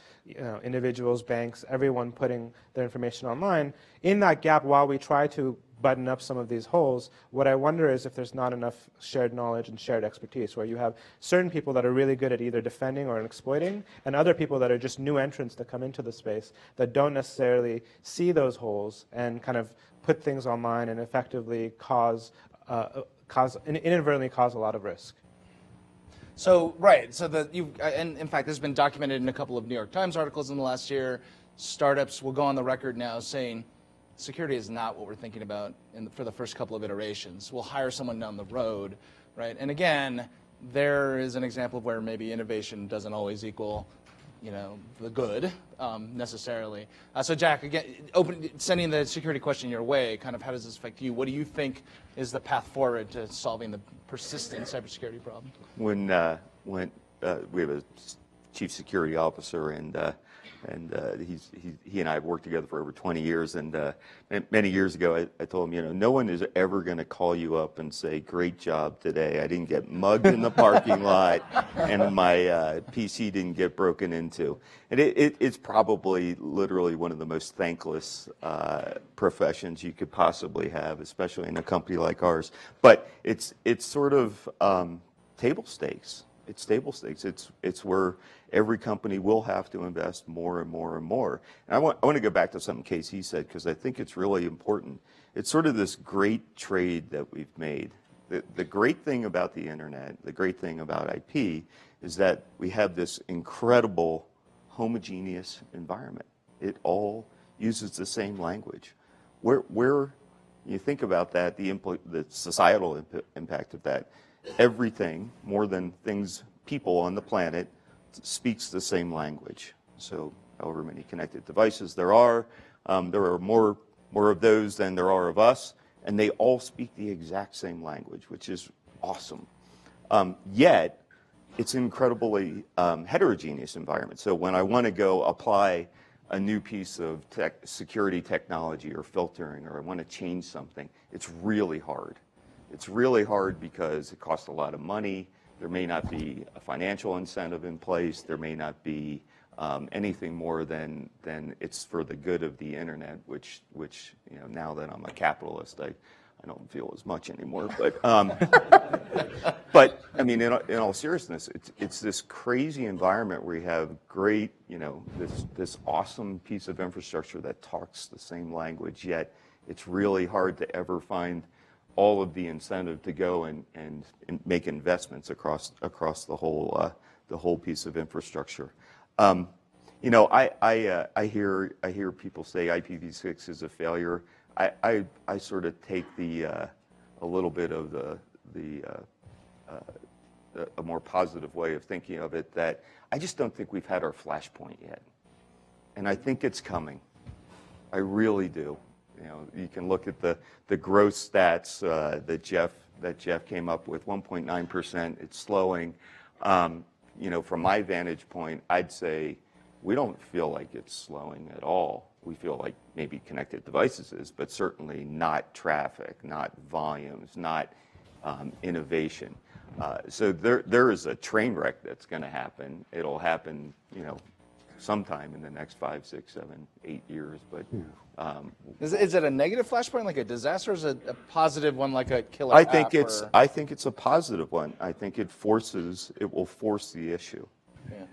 individuals, banks, everyone putting their information online. In that gap, while we try to button up some of these holes, what I wonder is if there's not enough shared knowledge and shared expertise, where you have certain people that are really good at either defending or exploiting, and other people that are just new entrants that come into the space that don't necessarily see those holes and kind of put things online and effectively inadvertently cause a lot of risk. So right, so and in fact, this has been documented in a couple of New York Times articles in the last year. Startups will go on the record now saying security is not what we're thinking about for the first couple of iterations. We'll hire someone down the road, right? And again, there is an example of where maybe innovation doesn't always equal, the good necessarily. So Jack, again, sending the security question your way, kind of how does this affect you? What do you think is the path forward to solving the persistent cybersecurity problem? When we have a chief security officer, and he and I have worked together for over 20 years. And many years ago, I told him, no one is ever going to call you up and say, "Great job today. I didn't get mugged in the parking lot, and my PC didn't get broken into." And it's probably literally one of the most thankless professions you could possibly have, especially in a company like ours. But it's sort of table stakes. It's table stakes. It's where every company will have to invest more and more and more. And I want to go back to something Casey said, because I think it's really important. It's sort of this great trade that we've made the great thing about the internet, the great thing about IP, is that we have this incredible homogeneous environment. It all uses the same language. Where you think about that, the societal impact of that, everything, more than things, people on the planet, speaks the same language. So however many connected devices there are more of those than there are of us, and they all speak the exact same language, which is awesome. Yet, it's an incredibly heterogeneous environment. So when I want to go apply a new piece of security technology or filtering, or I want to change something, it's really hard. It's really hard because it costs a lot of money. There may not be a financial incentive in place. There may not be anything more than it's for the good of the internet, which now that I'm a capitalist, I don't feel as much anymore. But but I mean, in all seriousness, it's this crazy environment where you have great, this awesome piece of infrastructure that talks the same language, yet it's really hard to ever find all of the incentive to go and make investments across the whole piece of infrastructure. I hear people say IPv6 is a failure. I sort of take a little bit of a more positive way of thinking of it, that I just don't think we've had our flashpoint yet, and I think it's coming. I really do. You can look at the growth stats that Jeff came up with. 1.9%. It's slowing. From my vantage point, I'd say we don't feel like it's slowing at all. We feel like maybe connected devices is, but certainly not traffic, not volumes, not innovation. So there is a train wreck that's going to happen. It'll happen, sometime in the next 5, 6, 7, 8 years. But is it a negative flashpoint, like a disaster, or is it a positive one, like a killer I app? think it's a positive one. I think it will force the issue. Yeah.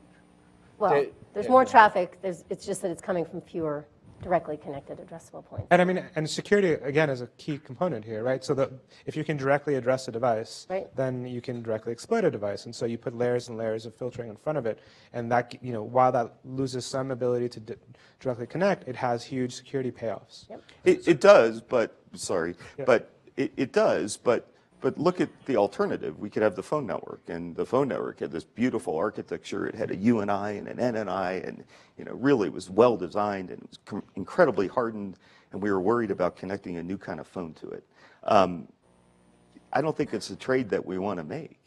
Well, there's more traffic. It's just that it's coming from fewer directly connected addressable points. And I mean, and security, again, is a key component here, right? So that if you can directly address a device, Right. then you can directly exploit a device. And so you put layers and layers of filtering in front of it. And that, while that loses some ability to directly connect, it has huge security payoffs. Yep. It does, but it does, but look at the alternative. We could have the phone network, and the phone network had this beautiful architecture. It had a UNI and an NNI, and really was well designed, and it was incredibly hardened, and we were worried about connecting a new kind of phone to it. I don't think it's a trade that we want to make.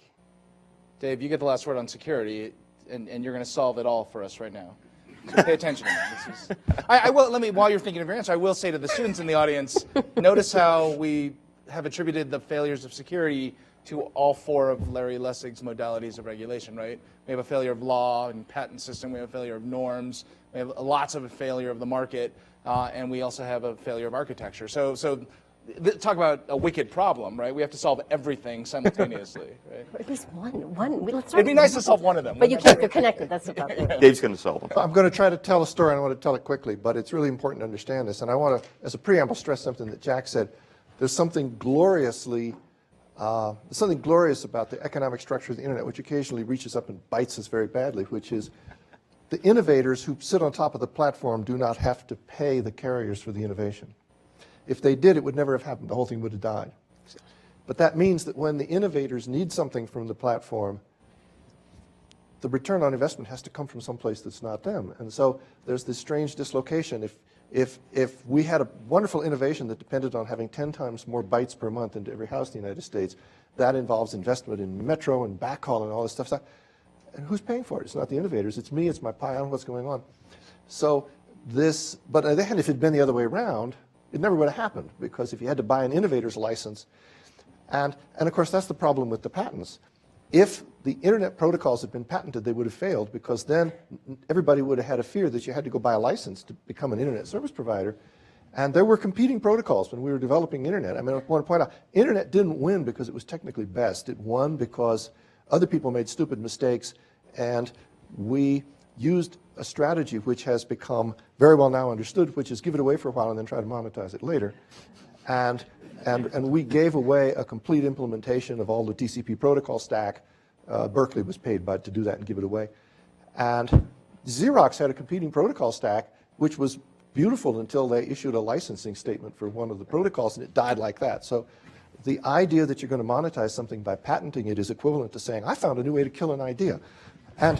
Dave, you get the last word on security, and you're going to solve it all for us right now. So pay attention to me. I will. While you're thinking of your answer, I will say to the students in the audience, notice how we have attributed the failures of security to all 4 of Larry Lessig's modalities of regulation, right? We have a failure of law and patent system. We have a failure of norms. We have lots of a failure of the market, and we also have a failure of architecture. So talk about a wicked problem, right? We have to solve everything simultaneously, right? Or at least one. Let's It'd be nice to solve one of them. But you can't. They're connected. That's the problem. Dave's going to solve them. I'm going to try to tell a story, and I want to tell it quickly, but it's really important to understand this. And I want to, as a preamble, stress something that Jack said. There's something glorious about the economic structure of the internet, which occasionally reaches up and bites us very badly, which is the innovators who sit on top of the platform do not have to pay the carriers for the innovation. If they did, it would never have happened. The whole thing would have died. But that means that when the innovators need something from the platform, the return on investment has to come from someplace that's not them. And so there's this strange dislocation. If we had a wonderful innovation that depended on having 10 times more bytes per month into every house in the United States, that involves investment in metro and backhaul and all this stuff. And who's paying for it? It's not the innovators. It's me. It's my pie. I don't know what's going on. So but on the other hand, if it had been the other way around, it never would have happened, because if you had to buy an innovator's license, and of course that's the problem with the patents. If the internet protocols had been patented, they would have failed, because then everybody would have had a fear that you had to go buy a license to become an internet service provider. And there were competing protocols when we were developing internet. I mean, I want to point out, internet didn't win because it was technically best. It won because other people made stupid mistakes, and we used a strategy which has become very well now understood, which is give it away for a while and then try to monetize it later. And we gave away a complete implementation of all the TCP protocol stack. Berkeley was paid to do that and give it away. And Xerox had a competing protocol stack, which was beautiful until they issued a licensing statement for one of the protocols, and it died like that. So the idea that you're going to monetize something by patenting it is equivalent to saying, I found a new way to kill an idea. And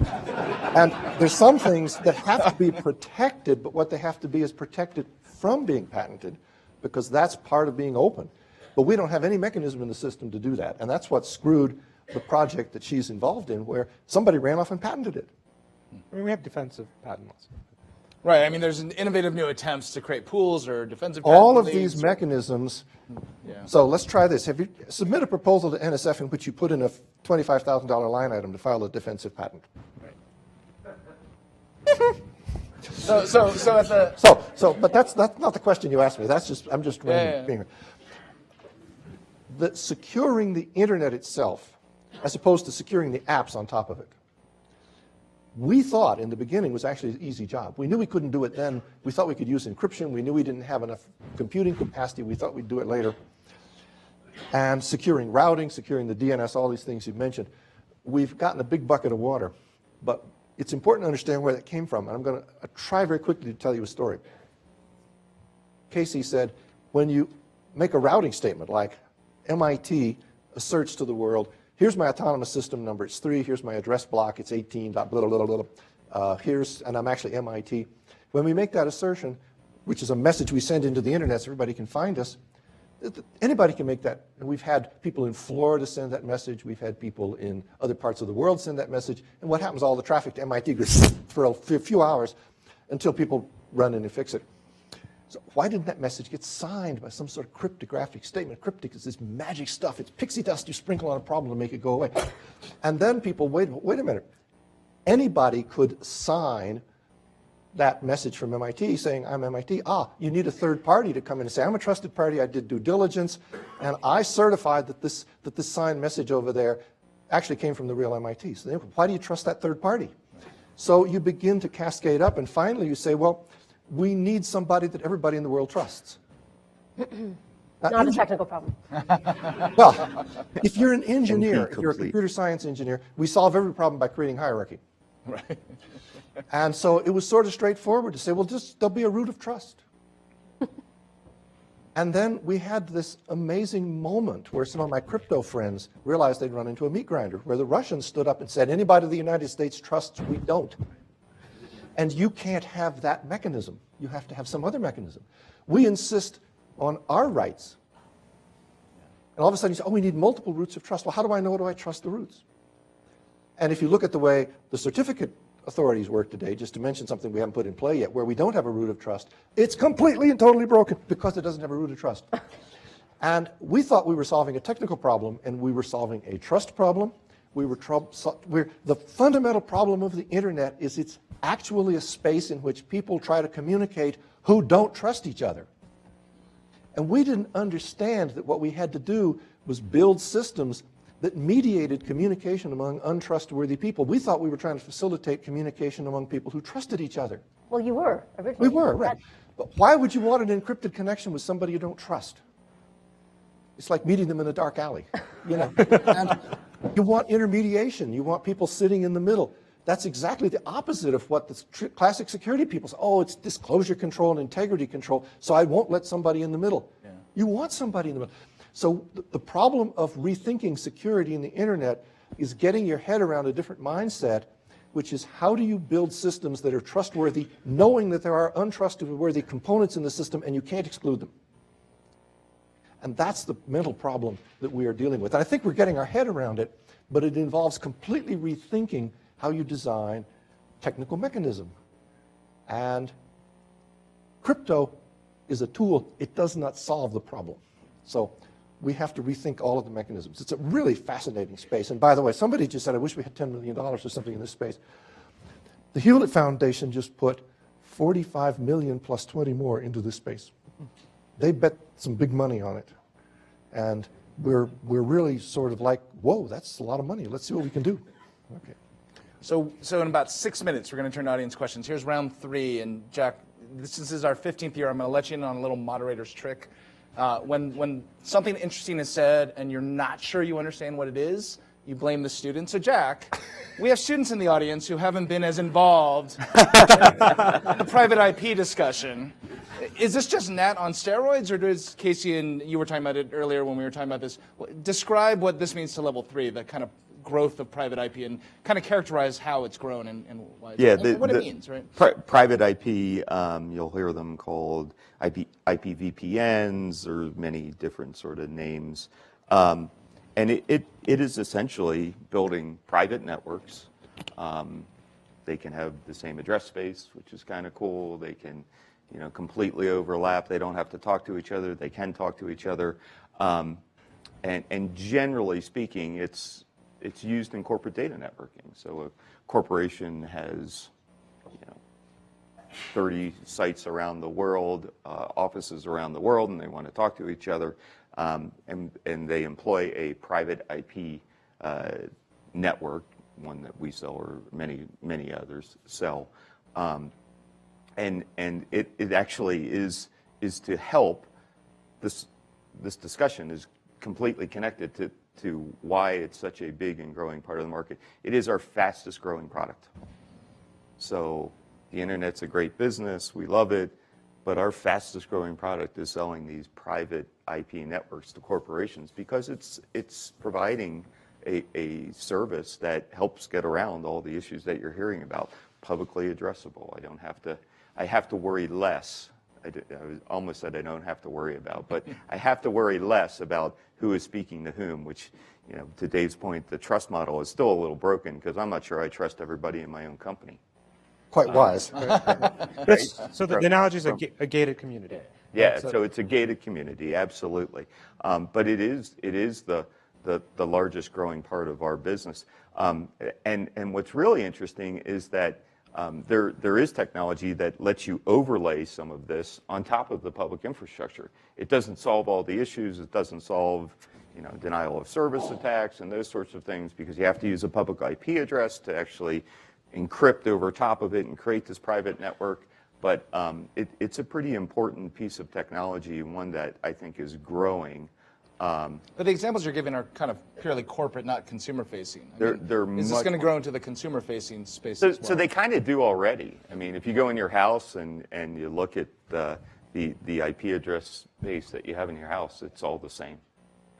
there's some things that have to be protected, but what they have to be is protected from being patented, because that's part of being open. But we don't have any mechanism in the system to do that. And that's what screwed the project that she's involved in, where somebody ran off and patented it. I mean, we have defensive patent laws. Right. I mean, there's innovative new attempts to create pools or defensive patent All of leagues these mechanisms. Yeah. So let's try this. Have you submit a proposal to NSF in which you put in a $25,000 line item to file a defensive patent? So at the But that's not the question you asked me. That's just I'm just being. The securing the internet itself, as opposed to securing the apps on top of it. We thought in the beginning was actually an easy job. We knew we couldn't do it then. We thought we could use encryption. We knew we didn't have enough computing capacity. We thought we'd do it later. And securing routing, securing the DNS, all these things you've mentioned. We've gotten a big bucket of water, but it's important to understand where that came from. And I'm going to try very quickly to tell you a story. Casey said, when you make a routing statement like MIT asserts to the world, here's my autonomous system number, it's 3, here's my address block, it's 18, blah, blah, blah, blah, blah. And I'm actually MIT. When we make that assertion, which is a message we send into the internet so everybody can find us, anybody can make that. And we've had people in Florida send that message, we've had people in other parts of the world send that message, and what happens, all the traffic to MIT goes for a few hours until people run in and fix it. So why didn't that message get signed by some sort of cryptographic statement? Cryptic is this magic stuff. It's pixie dust you sprinkle on a problem to make it go away. And then people, wait a minute. Anybody could sign that message from MIT saying, I'm MIT. You need a third party to come in and say, I'm a trusted party, I did due diligence, and I certified that this signed message over there actually came from the real MIT. So why do you trust that third party? So you begin to cascade up, and finally you say, well, we need somebody that everybody in the world trusts. Not a technical problem. Well, if you're an engineer, if you're a complete. computer science engineer, we solve every problem by creating hierarchy. right. And so it was sort of straightforward to say, well, there'll be a root of trust. And then we had this amazing moment where some of my crypto friends realized they'd run into a meat grinder, where the Russians stood up and said, anybody in the United States trusts, we don't. And you can't have that mechanism. You have to have some other mechanism. We insist on our rights. And all of a sudden you say, oh, we need multiple roots of trust. Well, how do I know, do I trust the roots? And if you look at the way the certificate authorities work today, just to mention something we haven't put in play yet, where we don't have a root of trust, it's completely and totally broken because it doesn't have a root of trust. And we thought we were solving a technical problem, and we were solving a trust problem. The fundamental problem of the internet is it's actually a space in which people try to communicate who don't trust each other. And we didn't understand that what we had to do was build systems that mediated communication among untrustworthy people. We thought we were trying to facilitate communication among people who trusted each other. Well, you were originally. We were, right. But why would you want an encrypted connection with somebody you don't trust? It's like meeting them in a dark alley, you know. And you want intermediation. You want people sitting in the middle. That's exactly the opposite of what the classic security people say. Oh, it's disclosure control and integrity control, so I won't let somebody in the middle. Yeah. You want somebody in the middle. So the problem of rethinking security in the internet is getting your head around a different mindset, which is how do you build systems that are trustworthy, knowing that there are untrustworthy components in the system and you can't exclude them. And that's the mental problem that we are dealing with. And I think we're getting our head around it, but it involves completely rethinking how you design technical mechanism. And crypto is a tool. It does not solve the problem. So we have to rethink all of the mechanisms. It's a really fascinating space. And by the way, somebody just said, I wish we had $10 million or something in this space. The Hewlett Foundation just put 45 million plus 20 more into this space. They bet some big money on it. And we're really sort of like, whoa, that's a lot of money. Let's see what we can do. Okay. So in about 6 minutes, we're going to turn to audience questions. Here's round 3, and Jack, this is our 15th year. I'm going to let you in on a little moderator's trick. When something interesting is said and you're not sure you understand what it is, you blame the student. So Jack, we have students in the audience who haven't been as involved in the private IP discussion. Is this just Nat on steroids, or does Casey, and you were talking about it earlier when we were talking about this, describe what this means to level 3, the kind of growth of private IP, and kind of characterize how it's grown and why it's what it means, right? Private IP, you'll hear them called IP VPNs or many different sort of names. And it is essentially building private networks. They can have the same address space, which is kind of cool. They can, completely overlap. They don't have to talk to each other. They can talk to each other. And generally speaking, it's used in corporate data networking. So a corporation has 30 sites around the world, offices around the world, and they want to talk to each other. And they employ a private IP network, one that we sell or many others sell. And it actually is to help. This discussion is completely connected to why it's such a big and growing part of the market. It is our fastest growing product. So the internet's a great business, we love it, but our fastest growing product is selling these private IP networks to corporations because it's providing a service that helps get around all the issues that you're hearing about. Publicly addressable. I have to worry less. I almost said I don't have to worry about, but I have to worry less about who is speaking to whom, which, to Dave's point, the trust model is still a little broken because I'm not sure I trust everybody in my own company. Quite wise. So the analogy is a gated community. Yeah, so it's a gated community, absolutely. But it is the largest growing part of our business. And what's really interesting is that there is technology that lets you overlay some of this on top of the public infrastructure. It doesn't solve all the issues. It doesn't solve, denial of service attacks and those sorts of things because you have to use a public IP address to actually encrypt over top of it and create this private network. But it's a pretty important piece of technology, one that I think is growing. But the examples you're giving are kind of purely corporate, not consumer-facing. Is this going to grow into the consumer-facing space as well? So they kind of do already. I mean, if you go in your house and you look at the IP address space that you have in your house, it's all the same.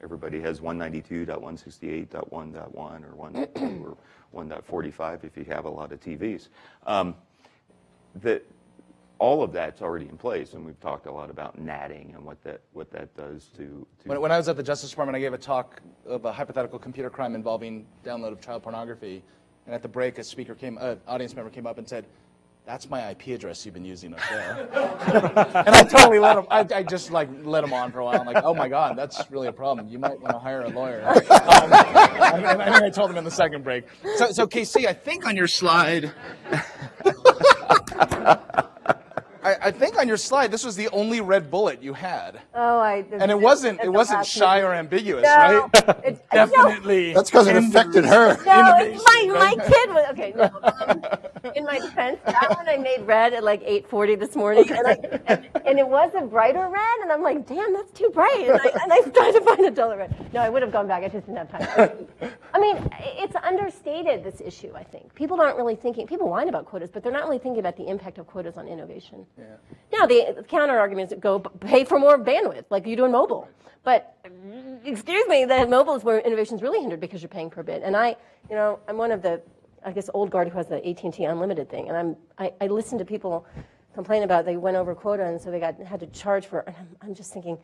Everybody has 192.168.1.1 or 1.2 or 1.45 if you have a lot of TVs. All of that's already in place, and we've talked a lot about natting and what that does to When I was at the Justice Department, I gave a talk of a hypothetical computer crime involving download of child pornography, and at the break, an audience member came up and said, "That's my IP address you've been using up there." And I totally let him. I just let him on for a while. I'm like, "Oh my God, that's really a problem. You might want to hire a lawyer." I think I told him in the second break. So KC, I think on your slide. I think on your slide, this was the only red bullet you had. Oh, and it wasn't shy or ambiguous, no, right? It's Definitely. That's because it affected her. No, it's my kid was okay. No, in my defense, that one I made red at like 8:40 this morning, and it was a brighter red, and I'm like, damn, that's too bright, and I tried to find a duller red. No, I would have gone back. I just didn't have time. I mean, it's understated, this issue. I think people aren't really thinking. People whine about quotas, but they're not really thinking about the impact of quotas on innovation. Yeah. Now, the counter argument is go pay for more bandwidth, like you do in mobile. But, excuse me, the mobile is where innovation is really hindered because you're paying per bit. And I'm one of the, I guess, old guard who has the AT&T Unlimited thing. And I listen to people complain about they went over quota and so they had to charge for it. And I'm just thinking,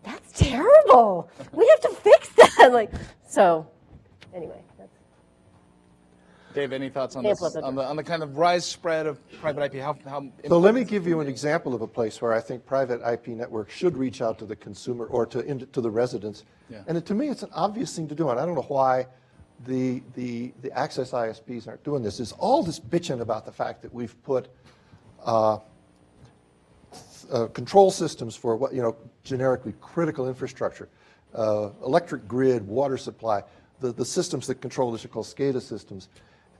that's terrible. We have to fix that. Anyway. Dave, any thoughts on this? On the kind of rise spread of private IP? So let me give you an example of a place where I think private IP networks should reach out to the consumer or to the residents. Yeah. And to me, it's an obvious thing to do. And I don't know why the access ISPs aren't doing this. There's all this bitching about the fact that we've put control systems for what generically critical infrastructure, electric grid, water supply, the systems that control this are called SCADA systems.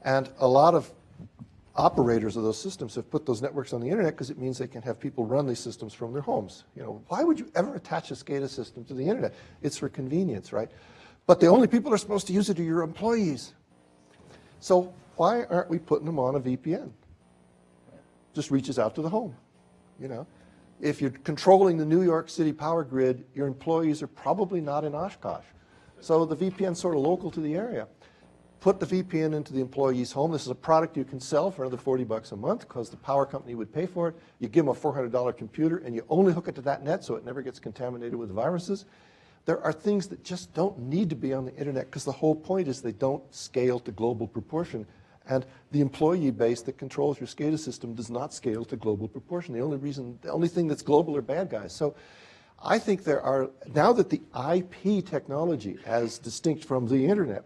And a lot of operators of those systems have put those networks on the internet because it means they can have people run these systems from their homes. You know, why would you ever attach a SCADA system to the internet? It's for convenience, right? But the only people who are supposed to use it are your employees. So why aren't we putting them on a VPN? Just reaches out to the home, you know. If you're controlling the New York City power grid, your employees are probably not in Oshkosh. So the VPN's sort of local to the area. Put the VPN into the employee's home. This is a product you can sell for another $40 a month because the power company would pay for it. You give them a $400 computer and you only hook it to that net so it never gets contaminated with viruses. There are things that just don't need to be on the internet because the whole point is they don't scale to global proportion. And the employee base that controls your SCADA system does not scale to global proportion. The only thing that's global are bad guys. So I think there are, now that the IP technology, as distinct from the internet,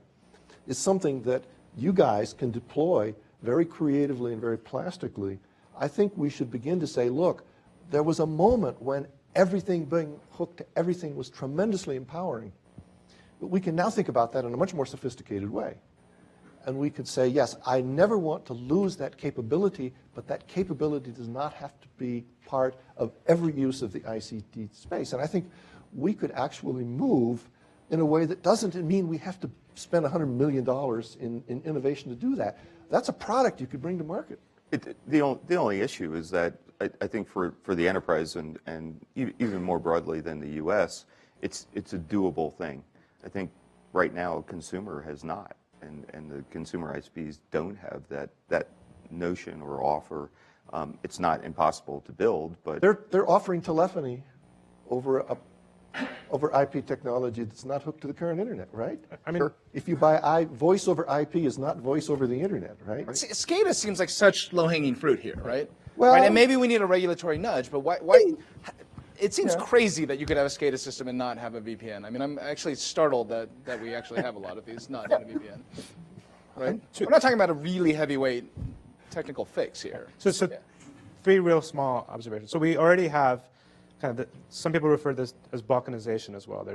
is something that you guys can deploy very creatively and very plastically, I think we should begin to say, look, there was a moment when everything being hooked to everything was tremendously empowering. But we can now think about that in a much more sophisticated way. And we could say, yes, I never want to lose that capability, but that capability does not have to be part of every use of the ICT space. And I think we could actually move in a way that doesn't mean we have to spend $100 million in innovation to do that. That's a product you could bring to market. The only issue is that I think for the enterprise and even more broadly than the U.S., it's a doable thing. I think right now a consumer has not, and the consumer ISPs don't have that notion or offer. It's not impossible to build, but they're offering telephony over IP technology that's not hooked to the current internet, right? I mean, if you buy voice over IP is not voice over the internet, right? SCADA seems like such low-hanging fruit here, right? Well- right? And maybe we need a regulatory nudge, but why it seems crazy that you could have a SCADA system and not have a VPN. I mean, I'm actually startled that we actually have a lot of these not in a VPN. Right? We're not talking about a really heavyweight technical fix here. So three real small observations. So we already have kind of some people refer to this as balkanization as well.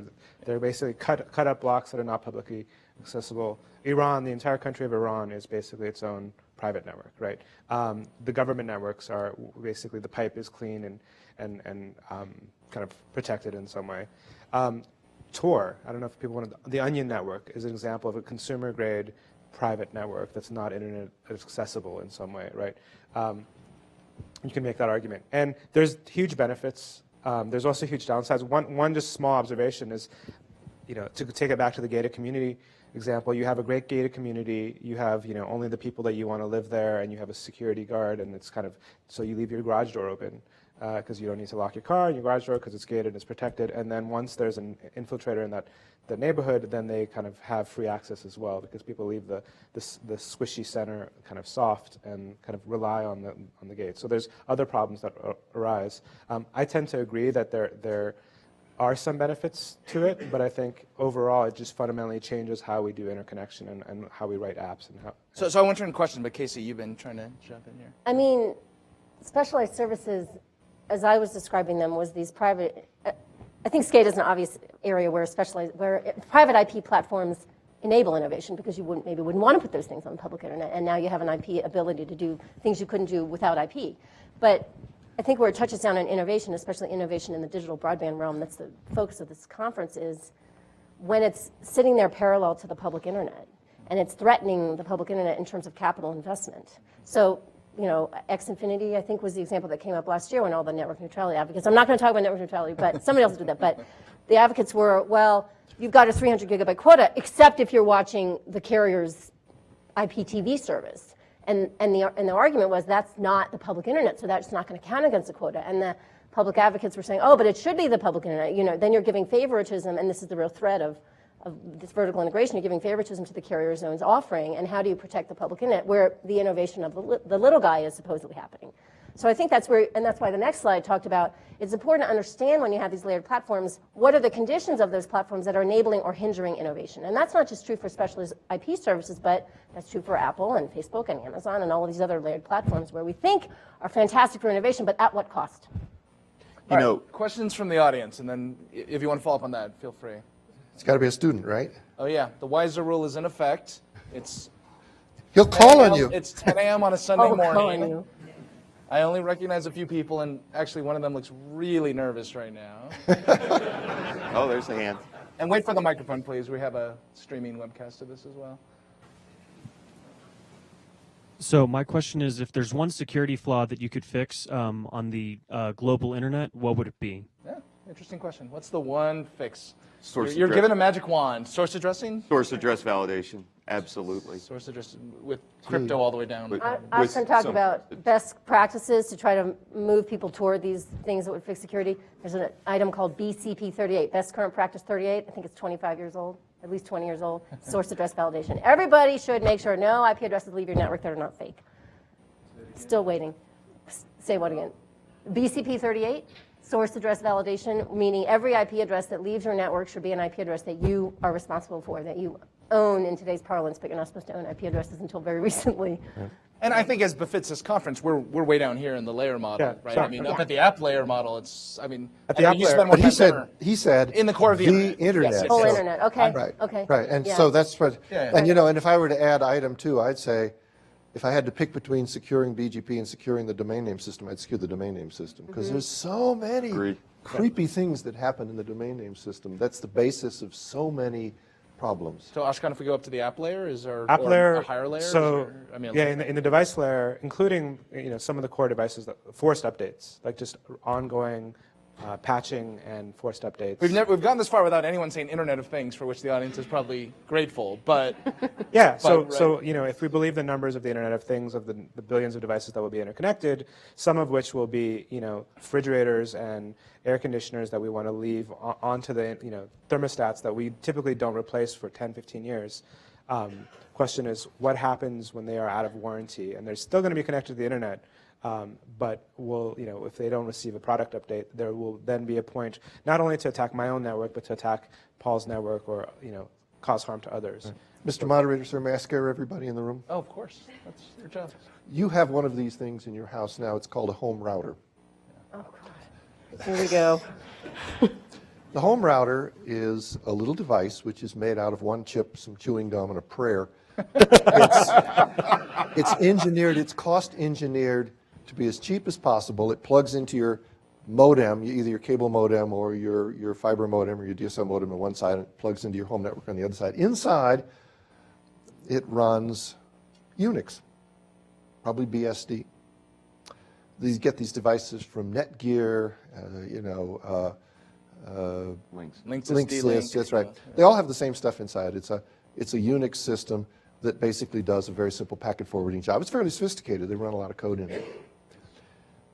They're basically cut up blocks that are not publicly accessible. Iran, the entire country of Iran, is basically its own private network, right? The government networks are basically the pipe is clean and kind of protected in some way. Tor, I don't know if people want to, the Onion network is an example of a consumer grade private network that's not internet accessible in some way, right? You can make that argument. And there's huge benefits. There's also huge downsides. One just small observation is, to take it back to the gated community example, you have a great gated community, you have, only the people that you want to live there, and you have a security guard, and it's kind of, so you leave your garage door open because you don't need to lock your car and your garage door because it's gated and it's protected. And then once there's an infiltrator in the neighborhood, then they kind of have free access as well because people leave the squishy center kind of soft and kind of rely on the gate. So there's other problems that arise. I tend to agree that there are some benefits to it, but I think overall it just fundamentally changes how we do interconnection and how we write apps. And how. So I want to turn to question, but Casey, you've been trying to jump in here. I mean, specialized services, as I was describing them, was these private. I think SCADA is an obvious area where private IP platforms enable innovation because you wouldn't want to put those things on the public internet, and now you have an IP ability to do things you couldn't do without IP. But I think where it touches down on innovation, especially innovation in the digital broadband realm, that's the focus of this conference, is when it's sitting there parallel to the public internet, and it's threatening the public internet in terms of capital investment. So, Xfinity, I think, was the example that came up last year when all the network neutrality advocates, I'm not going to talk about network neutrality, but somebody else did that, but the advocates were, well, you've got a 300 gigabyte quota, except if you're watching the carrier's IPTV service. And the argument was that's not the public internet, so that's not going to count against the quota. And the public advocates were saying, oh, but it should be the public internet. Then you're giving favoritism, and this is the real threat of this vertical integration. You're giving favoritism to the carrier zone's offering, and how do you protect the public internet where the innovation of the little guy is supposedly happening? So I think that's where, and that's why the next slide talked about, it's important to understand when you have these layered platforms, what are the conditions of those platforms that are enabling or hindering innovation? And that's not just true for specialist IP services, but that's true for Apple and Facebook and Amazon and all of these other layered platforms where we think are fantastic for innovation, but at what cost? Questions from the audience, and then if you want to follow up on that, feel free. It's got to be a student, right? Oh yeah, the WISER rule is in effect. It's He'll call on you. It's 10 a.m. on a Sunday Oh, morning. calling you. I only recognize a few people, and actually one of them looks really nervous right now. Oh, there's the hand. And wait for the microphone, please. We have a streaming webcast of this as well. So my question is, if there's one security flaw that you could fix on the global internet, what would it be? Yeah, interesting question. What's the one fix? Source You're address- given a magic wand. Source addressing? Source address validation, absolutely. Source address with crypto all the way down. With- I was going to talk some- about best practices to try to move people toward these things that would fix security. There's an item called BCP 38, Best Current Practice 38. I think it's 25 years old, at least 20 years old. Source address validation. Everybody should make sure no IP addresses leave your network that are not fake. Still waiting. Say what again? BCP 38, source address validation, meaning every IP address that leaves your network should be an IP address that you are responsible for, that you own in today's parlance, but you're not supposed to own IP addresses until very recently. And I think as befits this conference, we're way down here in the layer model, Yeah, right? sure. I mean, up at the app layer model, it's, I mean, At the I app mean, you layer- spend more But time he said in the core of the internet. internet. Yes, yes, Whole yes. internet, okay, Right. okay. Right, and Yeah. so that's what, Yeah. and and if I were to add item 2, I'd say, if I had to pick between securing BGP and securing the domain name system, I'd secure the domain name system, because there's so many Agreed. creepy things that happen in the domain name system. That's the basis of so many problems. So Ashkan, if we go up to the app layer, is there App or layer. a higher layer? So Is there- I mean, yeah, in the device layer, including some of the core devices, that forced updates, like just ongoing patching and forced updates. we've gone this far without anyone saying Internet of Things, for which the audience is probably grateful. But Yeah, so But, so if we believe the numbers of the Internet of Things, of the billions of devices that will be interconnected, some of which will be refrigerators and air conditioners that we want to leave onto the thermostats that we typically don't replace for 10, 15 years. Question is, what happens when they are out of warranty and they're still going to be connected to the Internet? But if they don't receive a product update, there will then be a point not only to attack my own network, but to attack Paul's network or cause harm to others. Mr. Moderator, sir, may I scare everybody in the room? oh, of course, that's your job. You have one of these things in your house now. It's called a home router. Oh, God. Here we go. The home router is a little device which is made out of one chip, some chewing gum, and a prayer. It's engineered, it's cost engineered to be as cheap as possible. It plugs into your modem, either your cable modem or your fiber modem or your DSL modem on one side, and it plugs into your home network on the other side. Inside, it runs Unix, probably BSD. These get these devices from Netgear, Links. Linksys, that's right. They all have the same stuff inside. It's a Unix system that basically does a very simple packet forwarding job. It's fairly sophisticated. They run a lot of code in it.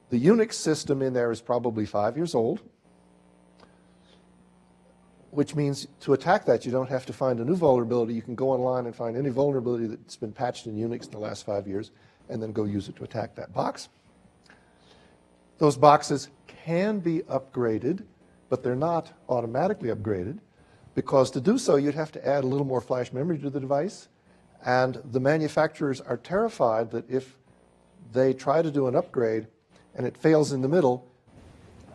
The Unix system in there is probably 5 years old, which means to attack that, you don't have to find a new vulnerability. You can go online and find any vulnerability that's been patched in Unix in the last 5 years, and then go use it to attack that box. Those boxes can be upgraded, but they're not automatically upgraded, because to do so, you'd have to add a little more flash memory to the device. And the manufacturers are terrified that if they try to do an upgrade and it fails in the middle,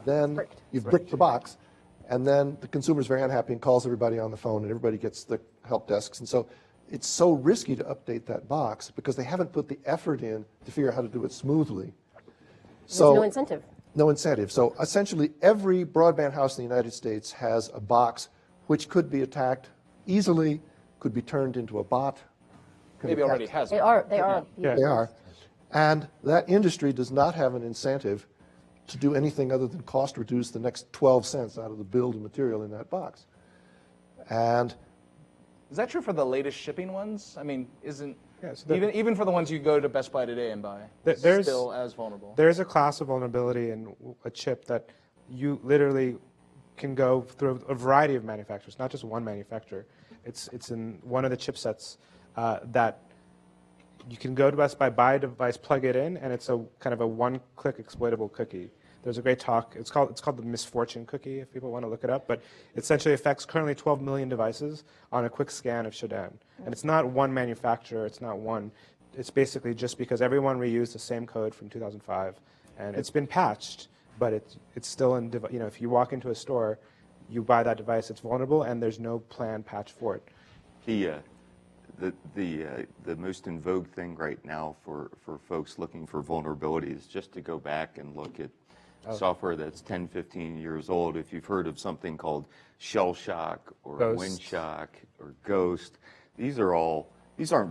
then you've bricked the box. And then the consumer's very unhappy and calls everybody on the phone, and everybody gets the help desks. And so it's so risky to update that box because they haven't put the effort in to figure out how to do it smoothly. There's no incentive. No incentive. So essentially, every broadband house in the United States has a box which could be attacked easily, could be turned into a bot. Maybe already has. They are. Yeah. They are. And that industry does not have an incentive to do anything other than cost reduce the next 12 cents out of the build of material in that box. And Is that true for the latest shipping ones? I mean, isn't Yeah, so even for the ones you go to Best Buy today and buy, it's There's- still as vulnerable? There's a class of vulnerability in a chip that you literally can go through a variety of manufacturers, not just one manufacturer. It's in one of the chipsets that you can go to Best Buy, buy a device, plug it in, and it's a kind of a one-click exploitable cookie. There's a great talk. It's called the misfortune cookie, if people want to look it up. But it essentially affects currently 12 million devices on a quick scan of Shodan. And it's not one manufacturer. It's not one. It's basically just because everyone reused the same code from 2005, and it's been patched, but it's still in. If you walk into a store, you buy that device, it's vulnerable, and there's no planned patch for it. the most in vogue thing right now for folks looking for vulnerability is just to go back and look at software that's 10, 15 years old. If you've heard of something called shell shock or Ghost. wind shock or ghost, these aren't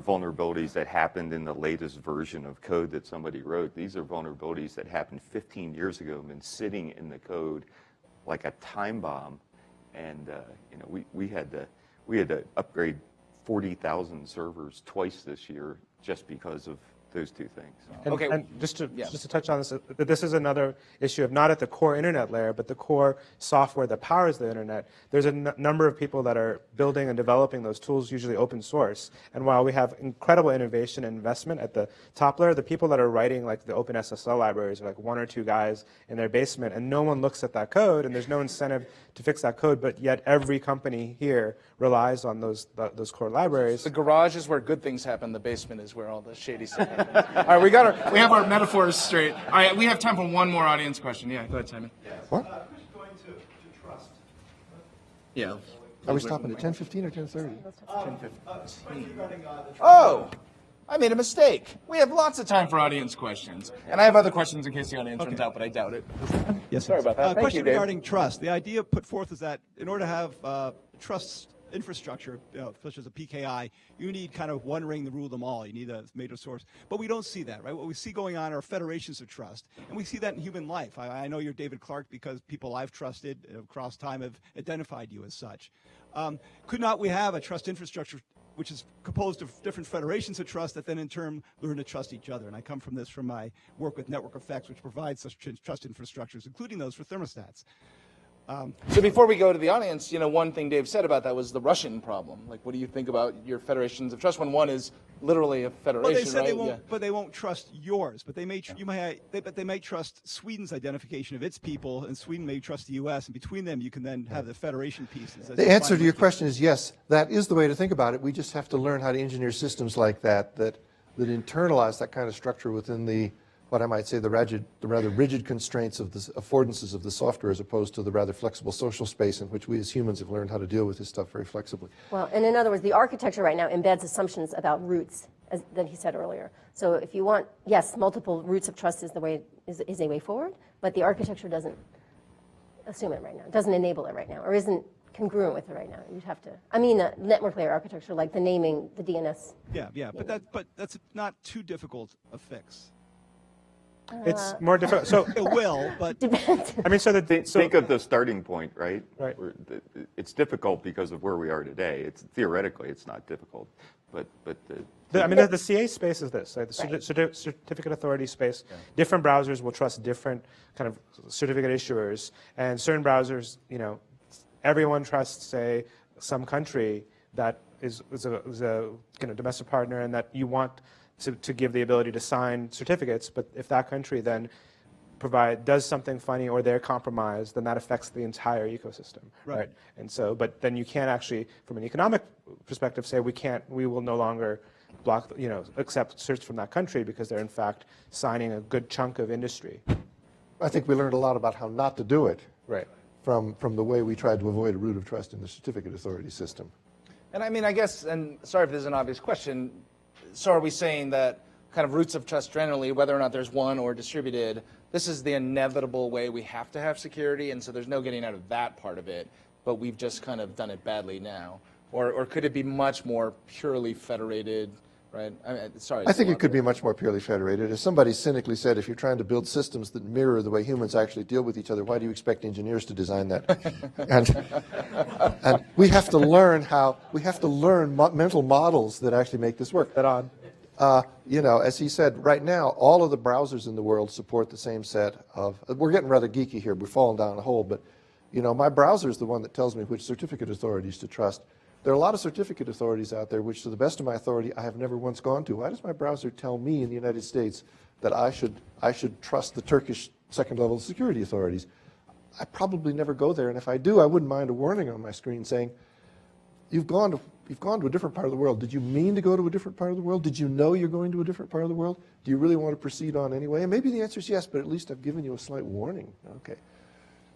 vulnerabilities that happened in the latest version of code that somebody wrote. These are vulnerabilities that happened 15 years ago and been sitting in the code like a time bomb. And you know, we had to upgrade 40,000 servers twice this year just because of those two things. And, Okay. and just to touch on this, this is another issue of not at the core internet layer, but the core software that powers the internet. There's a number of people that are building and developing those tools, usually open source. And while we have incredible innovation and investment at the top layer, the people that are writing like the OpenSSL libraries are like one or two guys in their basement, and no one looks at that code, and there's no incentive to fix that code. But yet every company here relies on those core libraries. The garage is where good things happen. The basement is where all the shady stuff happens. All right, we have our metaphors straight. All right, we have time for one more audience question. Yeah, go ahead, Simon. What? Who's going to trust? Yeah. Are we stopping at 10:15 or 10:30? Oh, I made a mistake. We have lots of time for audience questions. And I have other questions in case the audience runs out, but I doubt it. Yes, Sorry about that. Thank question you, Dave. regarding trust. The idea put forth is that in order to have trust infrastructure, such as a PKI, you need kind of one ring to rule them all. You need a major source. But we don't see that, right? What we see going on are federations of trust. And we see that in human life. I know you're David Clark because people I've trusted across time have identified you as such. Could not we have a trust infrastructure which is composed of different federations of trust that then in turn learn to trust each other? And I come from this from my work with Network Effects, which provides such trust infrastructures, including those for thermostats. So before we go to the audience, you know, one thing Dave said about that was the Russian problem. Like, what do you think about your federations of trust when one is literally a federation, Well, they said right? they won't, but they won't trust yours. But they may, but they may trust Sweden's identification of its people, and Sweden may trust the U.S. And between them, you can then have the federation pieces. The answer to your question is yes. That is the way to think about it. We just have to learn how to engineer systems like that internalize that kind of structure within the, what I might say, the rather rigid constraints of the affordances of the software, as opposed to the rather flexible social space in which we as humans have learned how to deal with this stuff very flexibly. Well, and in other words, the architecture right now embeds assumptions about roots, as that he said earlier. So if you want, yes, multiple roots of trust is a way forward, but the architecture doesn't assume it right now. It doesn't enable it right now, or isn't congruent with it right now. You'd have to. I mean, network layer architecture, like the naming, the DNS. Yeah, but that's not too difficult a fix. It's more difficult. So It will, but I mean, Think of the starting point, right? Right. It's difficult because of where we are today. Theoretically, it's not difficult, but the CA space is this, right? The certificate authority space. Yeah. Different browsers will trust different kind of certificate issuers, and certain browsers, you know, everyone trusts, say, some country that is a kind of domestic partner, and that you want to give the ability to sign certificates. But if that country then does something funny, or they're compromised, then that affects the entire ecosystem, right? And so, but then you can't actually, from an economic perspective, say we will no longer block, accept certs from that country because they're in fact signing a good chunk of industry. I think we learned a lot about how not to do it, right? From the way we tried to avoid a root of trust in the certificate authority system. And I mean, I guess, and sorry if this is an obvious question, so are we saying that kind of roots of trust generally, whether or not there's one or distributed, this is the inevitable way we have to have security, and so there's no getting out of that part of it, but we've just kind of done it badly now? Or could it be much more purely federated, right? I think it could be much more purely federated. As somebody cynically said, if you're trying to build systems that mirror the way humans actually deal with each other, why do you expect engineers to design that? and we have to learn mental models that actually make this work. As he said, right now, all of the browsers in the world support the same set of, we're getting rather geeky here, we're falling down a hole, but my browser is the one that tells me which certificate authorities to trust. There are a lot of certificate authorities out there which, to the best of my authority, I have never once gone to. Why does my browser tell me in the United States that I should trust the Turkish second-level security authorities? I probably never go there, and if I do, I wouldn't mind a warning on my screen saying, you've gone to a different part of the world. Did you mean to go to a different part of the world? Did you know you're going to a different part of the world? Do you really want to proceed on anyway? And maybe the answer is yes, but at least I've given you a slight warning. Okay.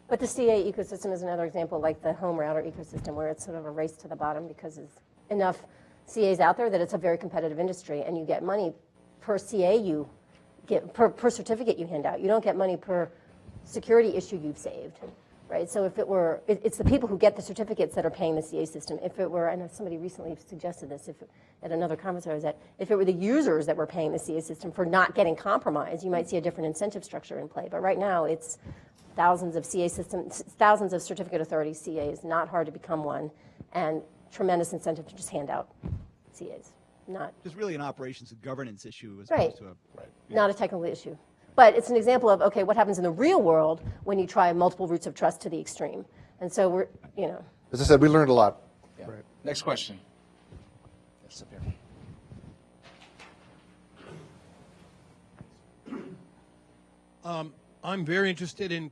But the CA ecosystem is another example, like the home router ecosystem, where it's sort of a race to the bottom because there's enough CAs out there that it's a very competitive industry, and you get money per CA you get, per certificate you hand out. You don't get money per security issue you've saved, right? So if it were, it's the people who get the certificates that are paying the CA system. If it were, I know somebody recently suggested this at another conference I was at, if it were the users that were paying the CA system for not getting compromised, you might see a different incentive structure in play. But right now, it's thousands of CA systems, thousands of certificate authority CAs, not hard to become one, and tremendous incentive to just hand out CAs. Not Just really an operations and governance issue as right. opposed to a Not a technical issue. But it's an example of, okay, what happens in the real world when you try multiple roots of trust to the extreme. And so we're, you know. As I said, we learned a lot. Yeah. Right. Next question. Yes, up here. I'm very interested in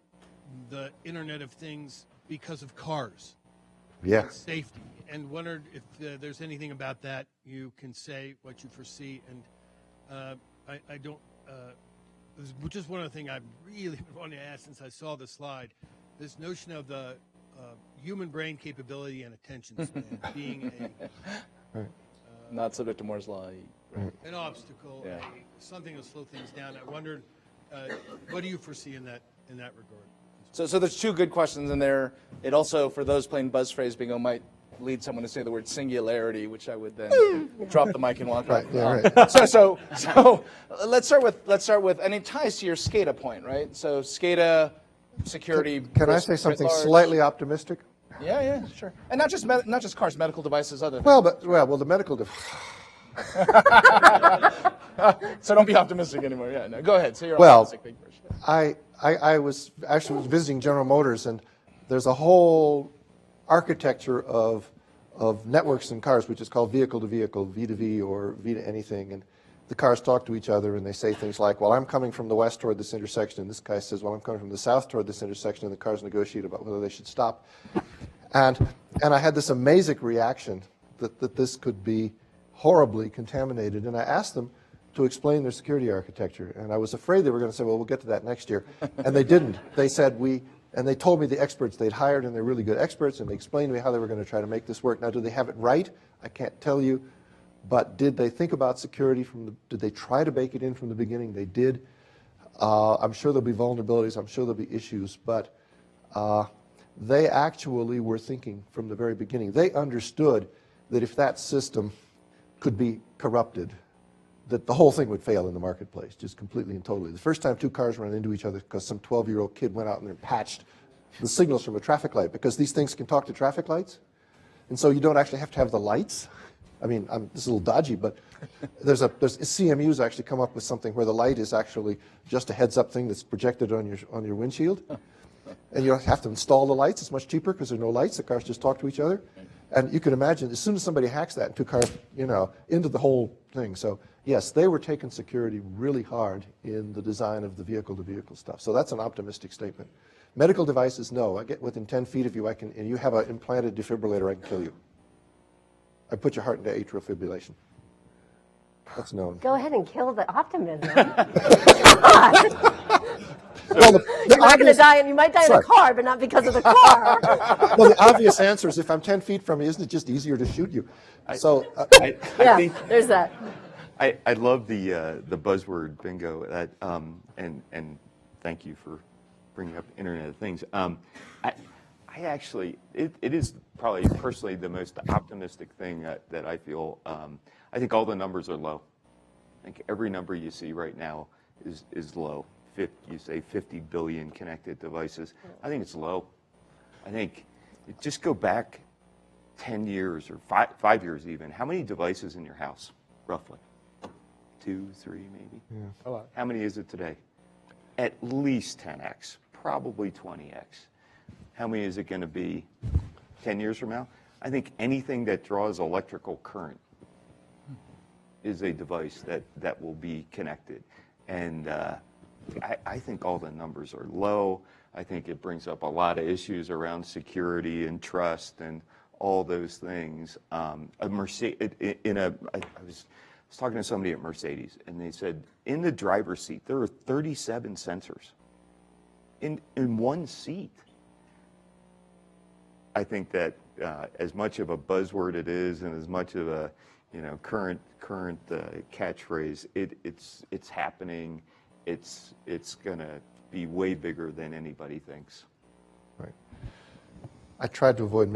the Internet of Things because of cars. Yeah. Safety. And wondered if there's anything about that you can say, what you foresee. And I don't, this is one of the things I've really been wanting to ask since I saw the slide. This notion of the human brain capability and attention span being not subject to Moore's law. an obstacle, Yeah. something to slow things down. I wondered, what do you foresee in that regard? So there's two good questions in there. It also, for those playing buzz phrase bingo, might lead someone to say the word singularity, which I would then drop the mic and walk Right, off. yeah, right. So let's start with, and it ties to your SCADA point, right? So SCADA security. Can I risk say writ something large. slightly optimistic? Yeah, sure. And not just cars, medical devices, other things. Well, the medical. So don't be optimistic anymore. Yeah, no, go ahead. Say your Well, optimistic thing first. I was visiting General Motors, and there's a whole architecture of networks in cars, which is called vehicle to vehicle, V to V or V to anything, and the cars talk to each other and they say things like, well, I'm coming from the west toward this intersection, and this guy says, well, I'm coming from the south toward this intersection, and the cars negotiate about whether they should stop. And I had this amazing reaction that this could be horribly contaminated, and I asked them to explain their security architecture, and I was afraid they were going to say, well, we'll get to that next year, and they didn't. They said and they told me the experts they'd hired, and they're really good experts, and they explained to me how they were going to try to make this work. Now, do they have it right? I can't tell you, but did they think about security did they try to bake it in from the beginning? They did. I'm sure there'll be vulnerabilities, I'm sure there'll be issues, but they actually were thinking from the very beginning. They understood that if that system could be corrupted, that the whole thing would fail in the marketplace, just completely and totally. The first time two cars ran into each other because some 12-year-old kid went out and patched the signals from a traffic light, because these things can talk to traffic lights, and so you don't actually have to have the lights. I mean, this is a little dodgy, but there's CMU's actually come up with something where the light is actually just a heads-up thing that's projected on your windshield, and you don't have to install the lights. It's much cheaper because there's no lights. The cars just talk to each other. And you can imagine, as soon as somebody hacks that, and two cars, into the whole thing. So yes, they were taking security really hard in the design of the vehicle-to-vehicle stuff. So that's an optimistic statement. Medical devices, no. I get within 10 feet of you, and you have an implanted defibrillator, I can kill you. I put your heart into atrial fibrillation. That's known. Go ahead and kill the optimism. Well, You're not going to die, and you might die in a car, but not because of the car. Well, the obvious answer is, if I'm 10 feet from you, isn't it just easier to shoot you? I Yeah, think there's that. I love the buzzword bingo, and thank you for bringing up Internet of Things. I actually, it is probably personally the most optimistic thing that I feel. I think all the numbers are low. I think every number you see right now is low. You say 50 billion connected devices. I think it's low. I think just go back 10 years or 5 years even. How many devices in your house, roughly? 2, 3, maybe? Yeah. A lot. How many is it today? At least 10x, probably 20x. How many is it going to be 10 years from now? I think anything that draws electrical current is a device that will be connected. And I think all the numbers are low. I think it brings up a lot of issues around security and trust and all those things. I was talking to somebody at Mercedes, and they said in the driver's seat there are 37 sensors in one seat. I think that as much of a buzzword it is, and as much of a current catchphrase. It's happening. It's gonna be way bigger than anybody thinks. Right. I tried to avoid,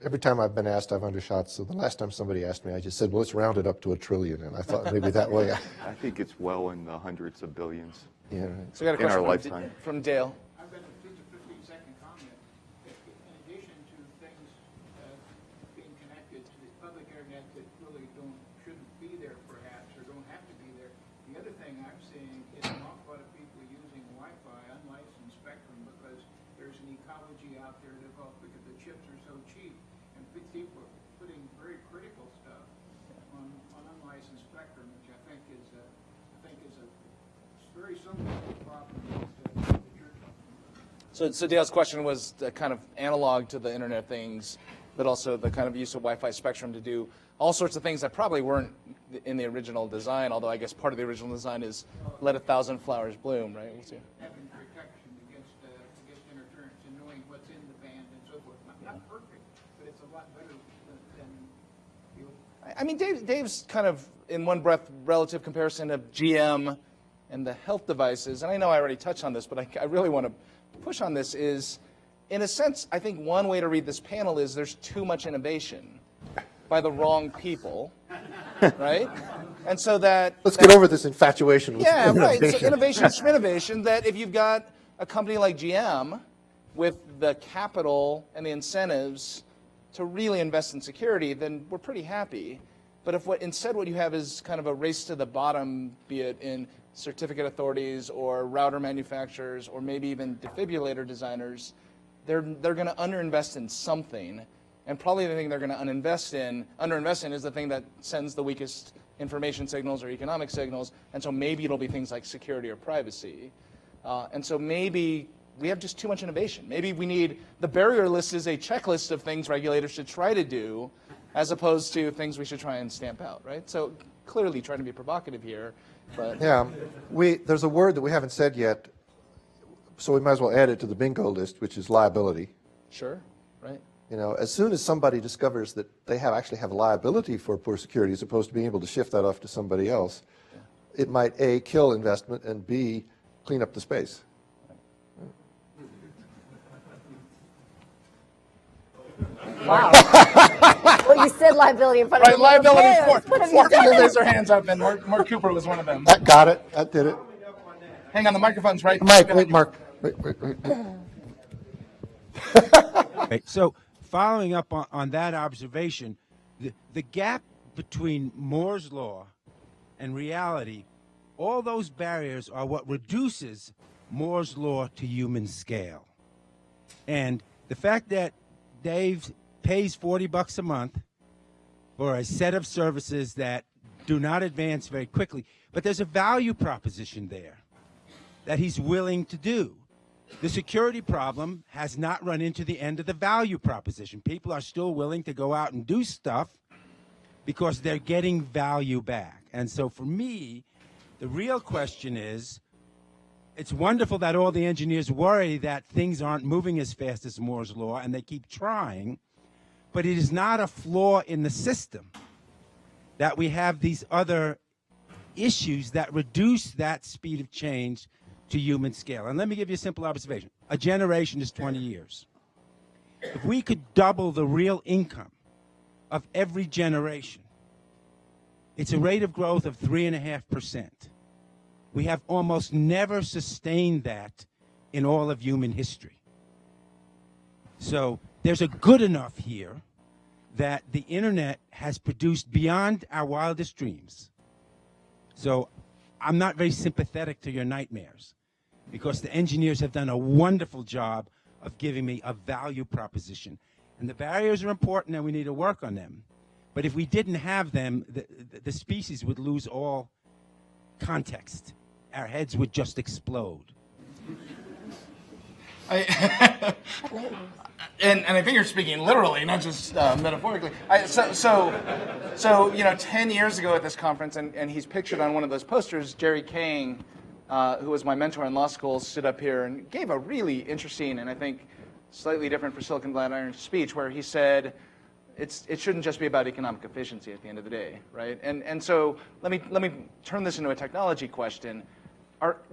every time I've been asked, I've undershot. So the last time somebody asked me, I just said, well, let's round it up to $1 trillion. And I thought maybe that way. I think it's well in the hundreds of billions. Yeah. Right. So we got a in our question lifetime. from Dale. I've got just a 15-second comment. In addition to things being connected to the public internet that really shouldn't be there perhaps, or don't have to be there, the other thing I'm seeing is an awful lot of people using Wi-Fi, unlicensed spectrum, because there's an ecology out there developed because the chips are so cheap, and people are putting very critical stuff on unlicensed spectrum, which I think is a very similar to the problem that you're talking about. So Dale's question was the kind of analog to the Internet of Things, but also the kind of use of Wi-Fi spectrum to do all sorts of things that probably weren't in the original design, although I guess part of the original design is let 1,000 flowers bloom, right? We'll see. Having protection against interference and knowing what's in the band and so forth. Not perfect, but it's a lot better than the I mean, Dave's kind of, in one breath, relative comparison of GM and the health devices, and I know I already touched on this, but I really want to push on this, is, in a sense, I think one way to read this panel is there's too much innovation by the wrong people, right? And so Let's get over this infatuation with yeah, right. innovation. So innovation is innovation, that if you've got a company like GM with the capital and the incentives to really invest in security, then we're pretty happy. But if instead what you have is kind of a race to the bottom, be it in certificate authorities or router manufacturers or maybe even defibrillator designers, they're going to underinvest in something. And probably the thing they're going to underinvest in is the thing that sends the weakest information signals or economic signals. And so maybe it'll be things like security or privacy. And so maybe we have just too much innovation. Maybe we need, the barrier list is a checklist of things regulators should try to do as opposed to things we should try and stamp out, right? So clearly trying to be provocative here, but. Yeah, there's a word that we haven't said yet, so we might as well add it to the bingo list, which is liability. Sure, right. As soon as somebody discovers that they actually have liability for poor security as opposed to being able to shift that off to somebody else, it might A, kill investment, and B, clean up the space. Wow. Well, you said liability in front of Right, me. liability. What have Four you people done? raised their hands up, and Mark Cooper was one of them. That got it. That did it. Hang on, the microphone's right. Mike, wait, Mark. Wait. Right. So following up on that observation, the gap between Moore's law and reality, all those barriers are what reduces Moore's law to human scale. And the fact that Dave pays $40 a month for a set of services that do not advance very quickly, but there's a value proposition there that he's willing to do. The security problem has not run into the end of the value proposition. People are still willing to go out and do stuff because they're getting value back. And so for me, the real question is, it's wonderful that all the engineers worry that things aren't moving as fast as Moore's law, and they keep trying, but it is not a flaw in the system that we have these other issues that reduce that speed of change to human scale. And let me give you a simple observation. A generation is 20 years. If we could double the real income of every generation, it's a rate of growth of 3.5%. We have almost never sustained that in all of human history. So there's a good enough here that the internet has produced beyond our wildest dreams. So I'm not very sympathetic to your nightmares, because the engineers have done a wonderful job of giving me a value proposition. And the barriers are important, and we need to work on them. But if we didn't have them, the species would lose all context. Our heads would just explode. And I think you're speaking literally, not just metaphorically. So 10 years ago at this conference, and he's pictured on one of those posters, Jerry Kang, who was my mentor in law school, stood up here and gave a really interesting and I think slightly different for Silicon Valley Iron speech, where he said, it shouldn't just be about economic efficiency at the end of the day, right? And so let me turn this into a technology question.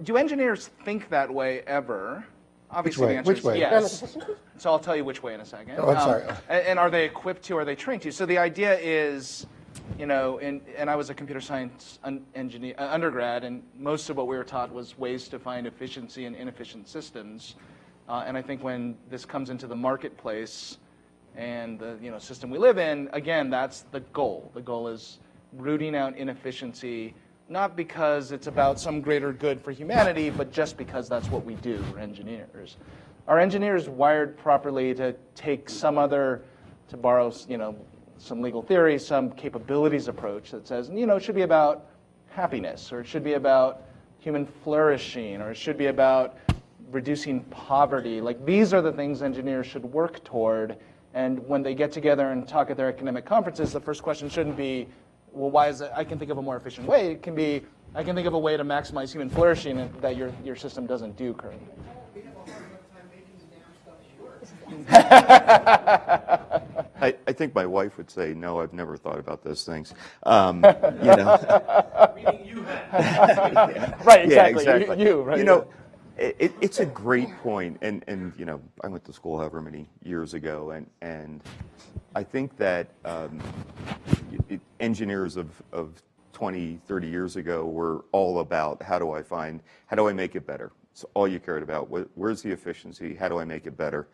Do engineers think that way ever? Obviously, way? the answer Which is way? yes. So I'll tell you which way in a second. Oh, I'm sorry. And are they equipped to? Are they trained to? So the idea is, and I was a computer science undergrad, and most of what we were taught was ways to find efficiency in inefficient systems. And I think when this comes into the marketplace and the system we live in, again, that's the goal. The goal is rooting out inefficiency, not because it's about some greater good for humanity, but just because that's what we do. We're engineers. Are engineers wired properly to take some other, to borrow some legal theory, some capabilities approach that says, it should be about happiness, or it should be about human flourishing, or it should be about reducing poverty. Like, these are the things engineers should work toward. And when they get together and talk at their academic conferences, the first question shouldn't be, well, why is it? I can think of a more efficient way. It can be, I can think of a way to maximize human flourishing that your system doesn't do currently. I think my wife would say, no, I've never thought about those things. Right, exactly. Yeah, exactly. You, right? It's a great point, and I went to school however many years ago, and I think that engineers of 20, 30 years ago were all about how do I make it better? It's all you cared about. Where's the efficiency? How do I make it better?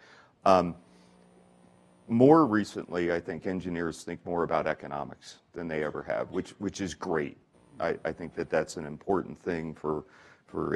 More recently, I think engineers think more about economics than they ever have, which is great. I think that's an important thing for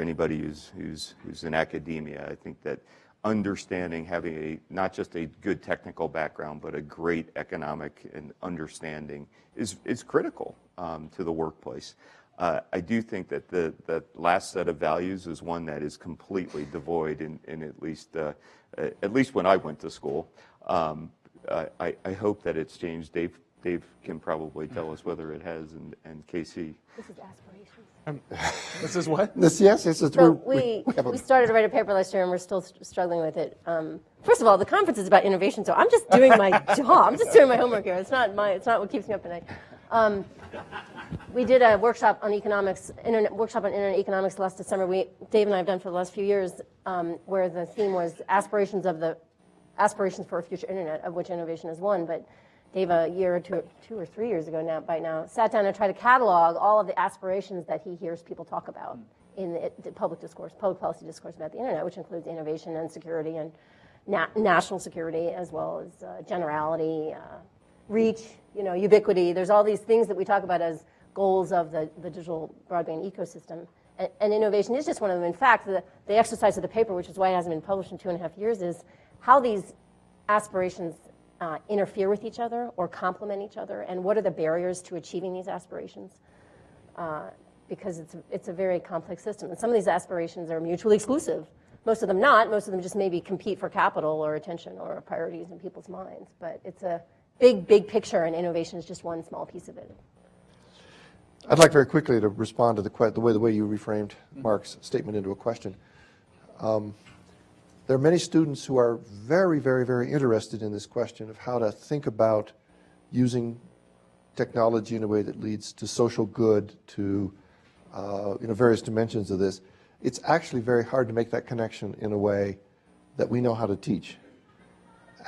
anybody who's in academia. I think that understanding, having not just a good technical background, but a great economic and understanding is critical to the workplace. I do think that the last set of values is one that is completely devoid in at least when I went to school. I hope that it's changed. Dave can probably tell us whether it has, and Casey. This is aspirations. This is what? Yes, this is. So we started to write a paper last year, and we're still struggling with it. First of all, the conference is about innovation, so I'm just doing my job. I'm just doing my homework here. It's not what keeps me up at night. We did a workshop on economics, internet economics last December. Dave and I have done for the last few years, where the theme was aspirations for a future internet, of which innovation is one. But Dave, a year or two or 3 years ago now, sat down and tried to catalog all of the aspirations that he hears people talk about in the public policy discourse about the internet, which includes innovation and security and national security, as well as generality, reach, ubiquity. There's all these things that we talk about as goals of the digital broadband ecosystem. And innovation is just one of them. In fact, the exercise of the paper, which is why it hasn't been published in 2.5 years, is how these aspirations interfere with each other or complement each other, and what are the barriers to achieving these aspirations? Because it's a very complex system. And some of these aspirations are mutually exclusive. Most of them not. Most of them just maybe compete for capital or attention or priorities in people's minds. But it's a big, big picture, and innovation is just one small piece of it. I'd like very quickly to respond to the way you reframed Mark's statement into a question. There are many students who are very, very, very interested in this question of how to think about using technology in a way that leads to social good, to various dimensions of this. It's actually very hard to make that connection in a way that we know how to teach.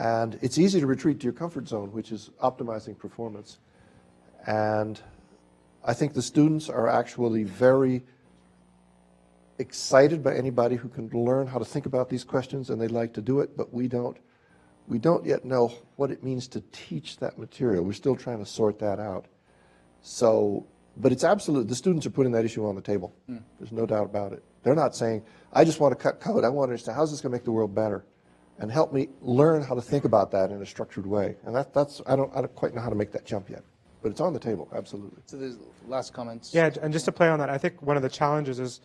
And it's easy to retreat to your comfort zone, which is optimizing performance. And I think the students are actually very excited by anybody who can learn how to think about these questions, and they'd like to do it, but we don't yet know what it means to teach that material. We're still trying to sort that out. So, but it's absolute, the students are putting that issue on the table. There's no doubt about it. They're not saying, I just want to cut code. I want to understand, how's this going to make the world better? And help me learn how to think about that in a structured way. And that's I don't quite know how to make that jump yet. But it's on the table, absolutely. So there's last comments. Yeah, and just to play on that, I think one of the challenges is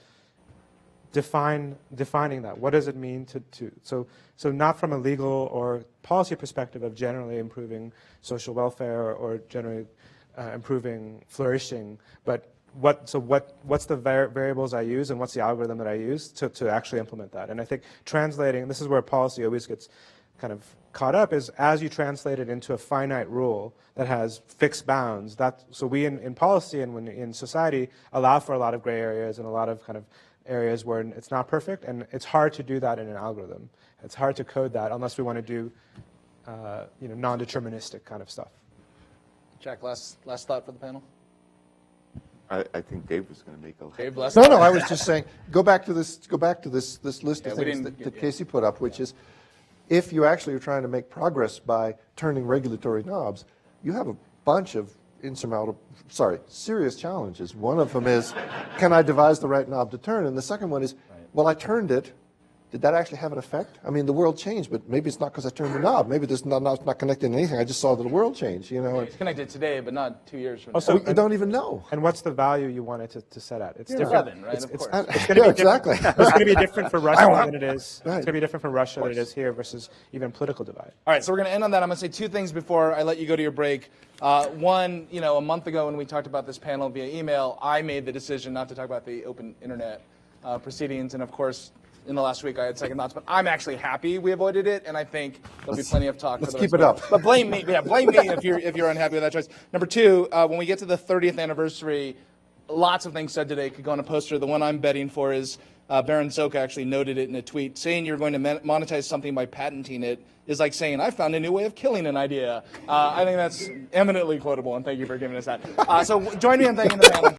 defining that. What does it mean so not from a legal or policy perspective of generally improving social welfare or generally improving flourishing, but what's the variables I use and what's the algorithm that I use to actually implement that? And I think translating, this is where policy always gets kind of caught up is as you translate it into a finite rule that has fixed bounds. So we in policy and in society allow for a lot of gray areas and a lot of kind of areas where it's not perfect, and it's hard to do that in an algorithm. It's hard to code that unless we want to do non-deterministic kind of stuff. Jack, last thought for the panel? I think Dave was going to make a. Dave, last No, thought? I was just saying, go back to this list Yeah, of we things didn't that Casey put up, which is, if you actually are trying to make progress by turning regulatory knobs, you have a bunch of serious challenges. One of them is, can I devise the right knob to turn? And the second one is, well, I turned it. Did that actually have an effect? I mean, the world changed, but maybe it's not because I turned the knob. Maybe this knob's not connected to anything. I just saw that the world changed, It's connected today, but not 2 years from now. Also, you don't even know. And what's the value you want it to set at? It's different. 7, right? It's, Of it's, course. it's going to be exactly. It's going to be different for Russia than it is. Right. It's going to be different for Russia than it is here versus even political divide. All right, so we're going to end on that. I'm going to say 2 things before I let you go to your break. One, a month ago when we talked about this panel via email, I made the decision not to talk about the open internet proceedings, and of course, in the last week I had second thoughts, but I'm actually happy we avoided it, and I think there'll be plenty of talk. Let's for the keep rest it of up. But blame me. Yeah, blame me if you're unhappy with that choice. Number 2, when we get to the 30th anniversary, lots of things said today could go on a poster. The one I'm betting for is Baron Zoka actually noted it in a tweet. Saying you're going to monetize something by patenting it is like saying, I found a new way of killing an idea. I think that's eminently quotable, and thank you for giving us that. So join me in thanking the panel.